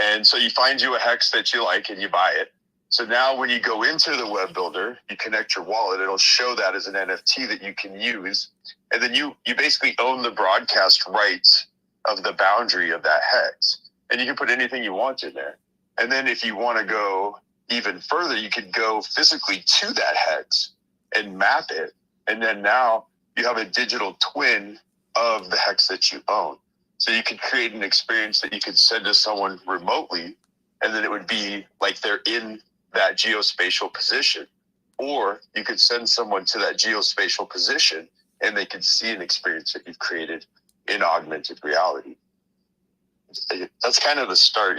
Speaker 4: And so you find you a hex that you like and you buy it. So now when you go into the web builder, you connect your wallet, it'll show that as an NFT that you can use. And then you basically own the broadcast rights of the boundary of that hex. And you can put anything you want in there. And then if you want to go even further, you could go physically to that hex and map it. And then now you have a digital twin of the hex that you own. So you could create an experience that you could send to someone remotely, and then it would be like they're in that geospatial position. Or you could send someone to that geospatial position and they could see an experience that you've created in augmented reality. That's kind of the start.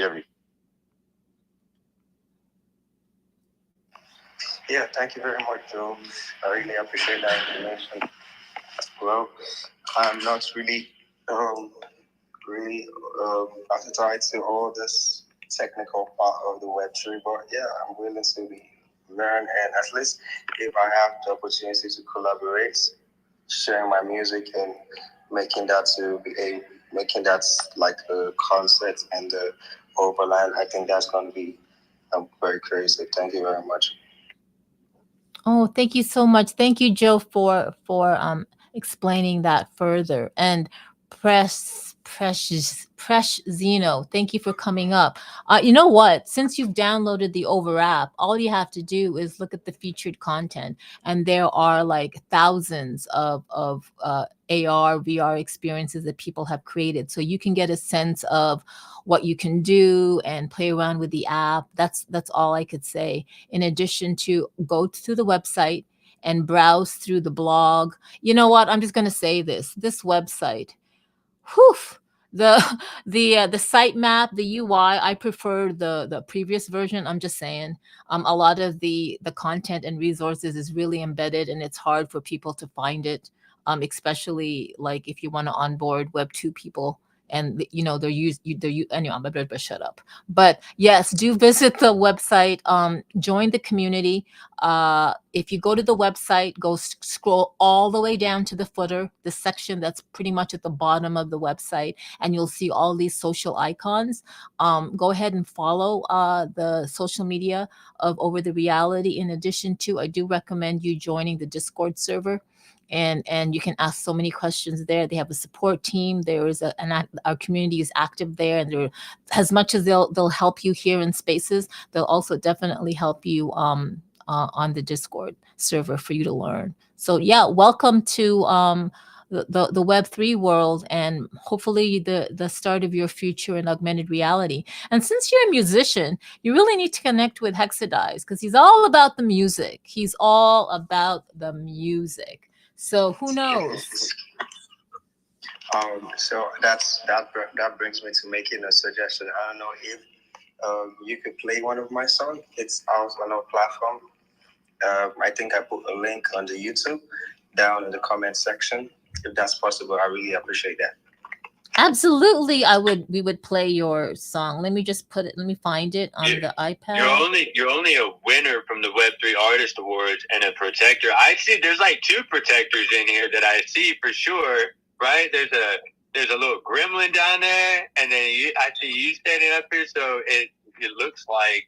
Speaker 8: Yeah, thank you very much, Joe. I really appreciate that information. Well, I'm not really appetite to all this technical part of the Web3, but yeah, I'm willing to learn, and at least if I have the opportunity to collaborate, sharing my music and making that like a concert and the overland, I think that's going to be very crazy. Thank you very much.
Speaker 1: Oh, thank you so much. Thank you, Joe, for explaining that further. And Precious Zeno, thank you for coming up. You know what? Since you've downloaded the Over app, all you have to do is look at the featured content, and there are like thousands of AR, VR experiences that people have created. So you can get a sense of what you can do and play around with the app. That's all I could say. In addition to go to the website and browse through the blog. You know what? I'm just going to say this website. Whew, the site map, the UI, I prefer the previous version. I'm just saying, a lot of the content and resources is really embedded, and it's hard for people to find it, especially like if you want to onboard Web 2 people. And anyway, I'm better shut up. But yes, do visit the website, join the community. If you go to the website, scroll all the way down to the footer, the section that's pretty much at the bottom of the website, and you'll see all these social icons. Go ahead and follow the social media of Over the Reality. In addition to, I do recommend you joining the Discord server. And you can ask so many questions there. They have a support team. There is our community is active there, and they're, as much as they'll help you here in spaces, they'll also definitely help you on the Discord server for you to learn. So yeah, welcome to the Web3 world, and hopefully the start of your future in augmented reality. And since you're a musician, you really need to connect with Hexadize, because he's all about the music. He's all about the music. So who knows?
Speaker 8: So that brings me to making a suggestion. I don't know if you could play one of my songs. It's out on our platform. I think I put a link on the YouTube down in the comment section. If that's possible, I really appreciate that.
Speaker 1: Absolutely, we would play your song. Let me find it on the iPad.
Speaker 5: You're only a winner from the Web3 Artist Awards and a protector. I see there's like 2 protectors in here that I see for sure, right? There's a little gremlin down there, and then I see you standing up here, so it looks like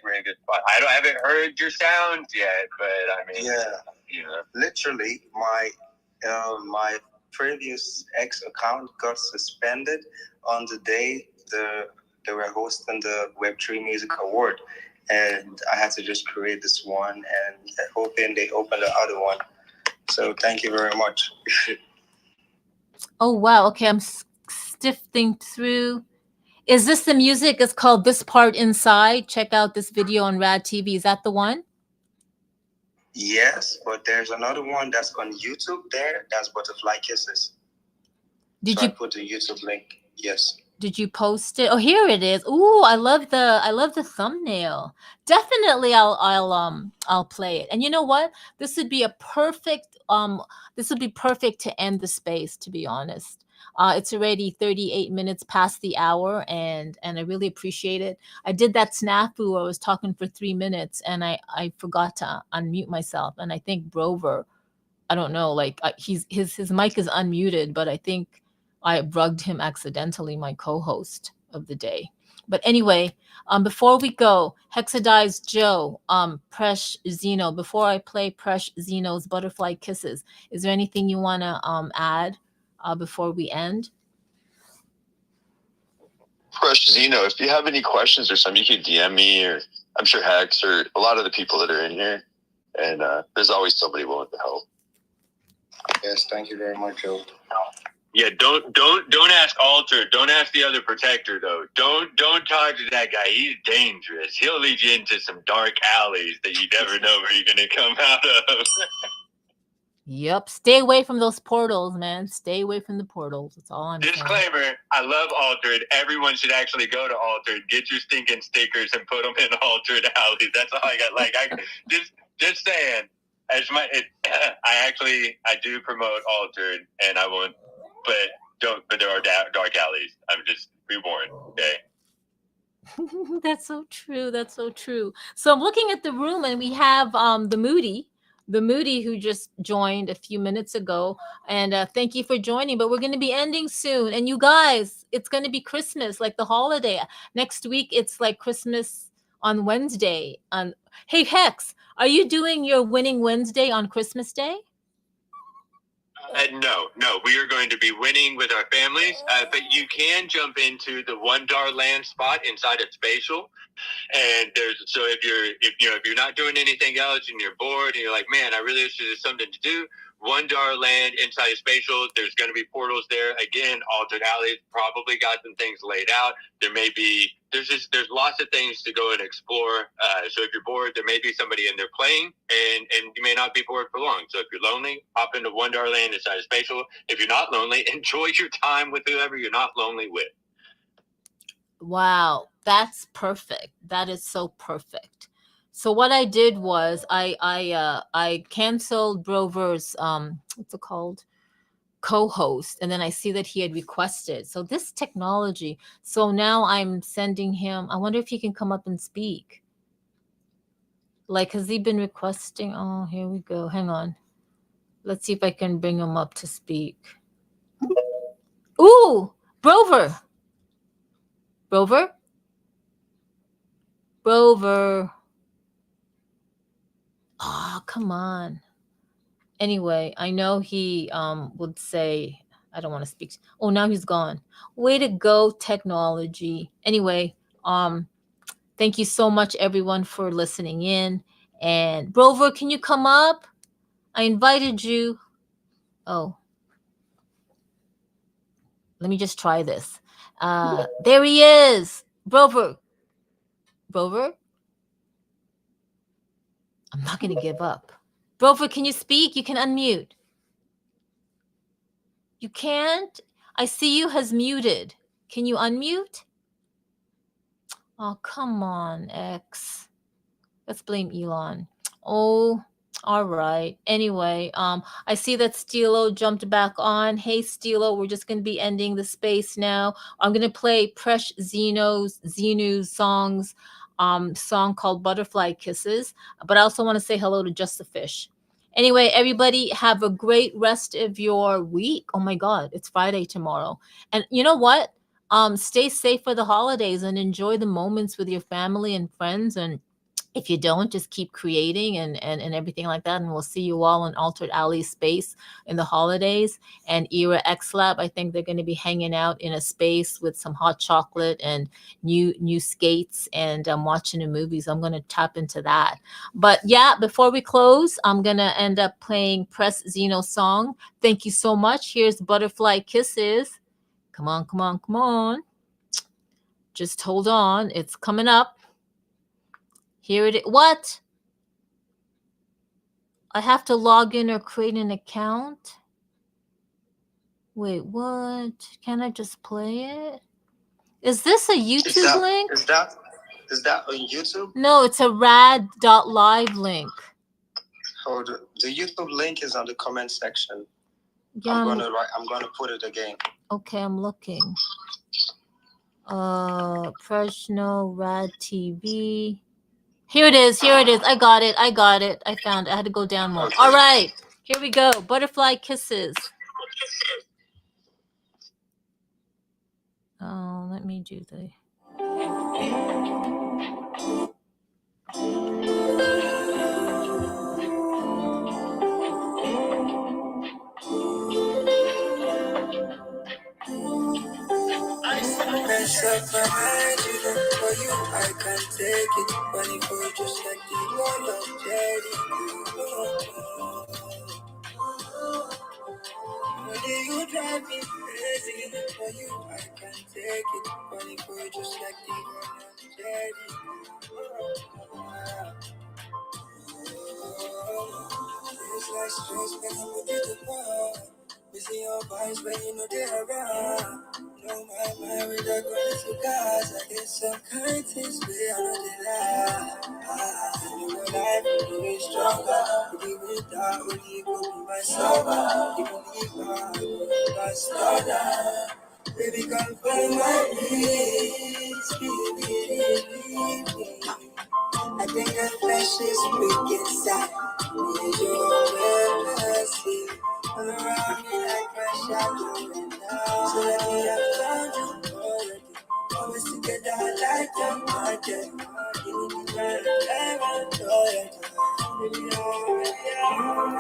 Speaker 5: we're in a good spot. I haven't heard your sounds yet, but I mean,
Speaker 8: yeah. Literally, my previous X account got suspended on the day they were hosting the Web3 Music Award, and I had to just create this one, and hoping they open the other one. So thank you very much.
Speaker 1: Oh wow, okay, I'm sifting through. Is this the music? It's called This Part Inside. Check out this video on Rad TV. Is that the one?
Speaker 8: Yes, but there's another one that's on YouTube there. That's Butterfly Kisses.
Speaker 1: Did
Speaker 8: you put the YouTube link? Yes.
Speaker 1: Did you post it? Oh, here it is. Ooh, I love the thumbnail. Definitely, I'll play it. And you know what? This would be perfect to end the space, to be honest. It's already 38 minutes past the hour, and I really appreciate it. I did that snafu where I was talking for 3 minutes, and I forgot to unmute myself. And I think Brover, I don't know, like his mic is unmuted, but I think I rugged him accidentally, my co-host of the day. But anyway, before we go, Hexadized Joe, Presh Zeno. Before I play Presh Zeno's Butterfly Kisses, is there anything you want to add before we end?
Speaker 4: Crush Zeno, if you have any questions or something, you can DM me, or I'm sure Hex or a lot of the people that are in here. And there's always somebody willing to help.
Speaker 8: Yes, thank you very much, Joe.
Speaker 5: Yeah, don't ask Alter. Don't ask the other protector though. Don't talk to that guy. He's dangerous. He'll lead you into some dark alleys that you never know where you're gonna come out of.
Speaker 1: Yep. Stay away from those portals, man. Stay away from the portals. That's all I'm saying.
Speaker 5: Disclaimer, I love Altered. Everyone should actually go to Altered. Get your stinking stickers and put them in Altered alleys. That's all I got. Like, I just saying, I do promote Altered, and I won't, but there are dark alleys. I'm just, be warned, okay?
Speaker 1: That's so true. That's so true. So I'm looking at the room, and we have the Moody who just joined a few minutes ago. And thank you for joining. But we're going to be ending soon. And you guys, it's going to be Christmas, like the holiday. Next week, it's like Christmas on Wednesday. Hey, Hex, are you doing your Winning Wednesday on Christmas Day?
Speaker 5: No. We are going to be winning with our families, but you can jump into the Wondar Land spot inside of Spatial. And if you're not doing anything else and you're bored and you're like, man, I really wish there's something to do, Wondar Land inside of Spatial, there's going to be portals there. Again, Altered Alleys probably got some things laid out. There's lots of things to go and explore. So if you're bored, there may be somebody in there playing, and you may not be bored for long. So if you're lonely, hop into Wondar Land inside of Spatial. If you're not lonely, enjoy your time with whoever you're not lonely with.
Speaker 1: Wow, that's perfect. That is so perfect. So what I did was I canceled Brover's what's it called, co-host, and then I see that he had requested. So this technology. So now I'm sending him. I wonder if he can come up and speak. Like, has he been requesting? Oh, here we go. Hang on. Let's see if I can bring him up to speak. Ooh, Brover. Oh, come on. Anyway, I know he would say, I don't want to speak. Oh, now he's gone. Way to go, technology. Anyway, thank you so much, everyone, for listening in. And Brover, can you come up? I invited you. Oh. Let me just try this. There he is. Brover. I'm not going to give up. Brover, can you speak? You can unmute. You can't? I see you has muted. Can you unmute? Oh, come on, X. Let's blame Elon. Oh, all right. Anyway, I see that Stilo jumped back on. Hey, Stilo, we're just going to be ending the space now. I'm going to play Presh Zeno's song called Butterfly Kisses. But I also want to say hello to Just the Fish. Anyway, everybody have a great rest of your week. Oh my God, it's Friday tomorrow. And you know what? Stay safe for the holidays and enjoy the moments with your family and friends. And if you don't, just keep creating and everything like that. And we'll see you all in Altered Alley space in the holidays. And Era X Lab, I think they're going to be hanging out in a space with some hot chocolate and new skates and watching the movies. I'm going to tap into that. But yeah, before we close, I'm going to end up playing Presh Zeno's song. Thank you so much. Here's Butterfly Kisses. Come on. Just hold on. It's coming up. Here it is. What? I have to log in or create an account? Wait, what? Can I just play it? Is this a YouTube link?
Speaker 8: Is that on YouTube?
Speaker 1: No, it's a rad.live link.
Speaker 8: Oh, the YouTube link is on the comment section.
Speaker 1: Yeah,
Speaker 8: I'm gonna put it again.
Speaker 1: Okay, I'm looking. Professional Rad TV. Here it is. I got it. I found it. I had to go down more. Okay. All right. Here we go. Butterfly Kisses. Oh, let me do the...
Speaker 9: Mess up my mind, you know, for you I can't take it. Running for you just like the wall of Jerry. Money, you drive me crazy. For you I can't take it. Running for you just like the wall of Jerry. It's like stress when I'm with you the ball. Missing your vibes when you know they're around. No, my mind with a girl to guys. I get some kind things, but I know they lie. You know life will be stronger. If you without, only you could be my summer. You believe I will not start. Baby, come find my needs. Believe me. I think that flesh is weak inside. Need your mercy. All around me like my shadow and now. So lucky I found you already. Always together like the market. You need me right never loyalty. Baby,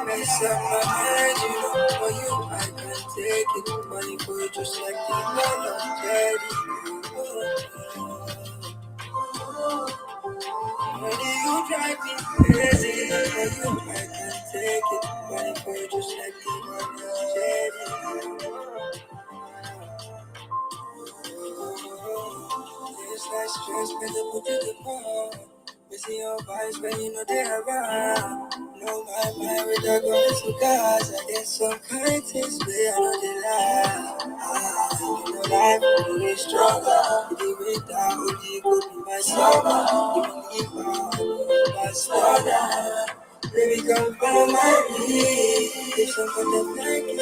Speaker 9: mess up my mind, you know. For you, I can't take it. Money for you just like the man of Teddy. Money, you drive me crazy. For you, I can't take it. Money for you just like the man of Teddy. It's like stress, when they put it in more. Missing your vibes when you know they're around. No, my mind with the girls who guys. I get some kind things, but I know they lie. You know life will be stronger. If you without, only you could be my summer. You believe I will my starter. Baby, come find my peace. If someone that like is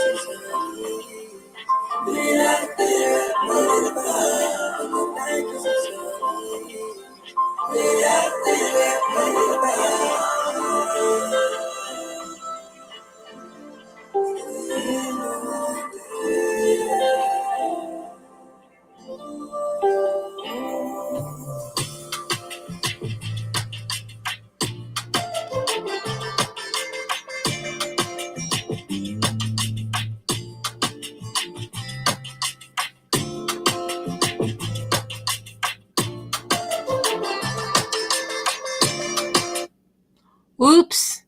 Speaker 9: be like that, money the like is be like that, money the
Speaker 1: Oops.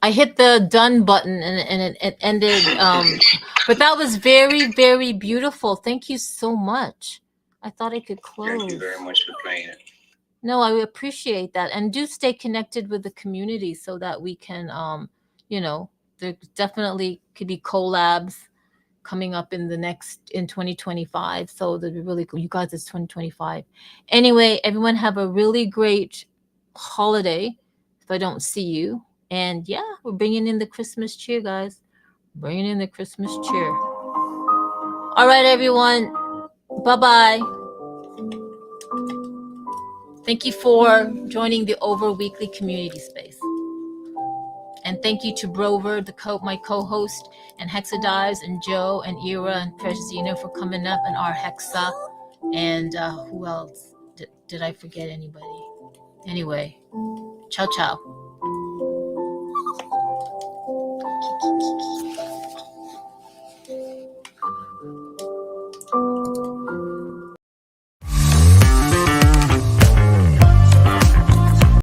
Speaker 1: I hit the done button and it ended. But that was very, very beautiful. Thank you so much. I thought I could close.
Speaker 8: Thank you very much for playing it.
Speaker 1: No, I appreciate that. And do stay connected with the community so that we can, there definitely could be collabs coming up in 2025. So that'd be really cool. You guys, it's 2025. Anyway, everyone have a really great holiday if I don't see you. And yeah, we're bringing in the Christmas cheer, guys. Bringing in the Christmas cheer. All right, everyone. Bye-bye. Thank you for joining the Over Weekly Community Space. And thank you to Brover, my co-host, and Hexadives, and Joe, and Ira, and Precious Zena for coming up, and our Hexa. And who else? Did I forget anybody? Anyway, ciao, ciao.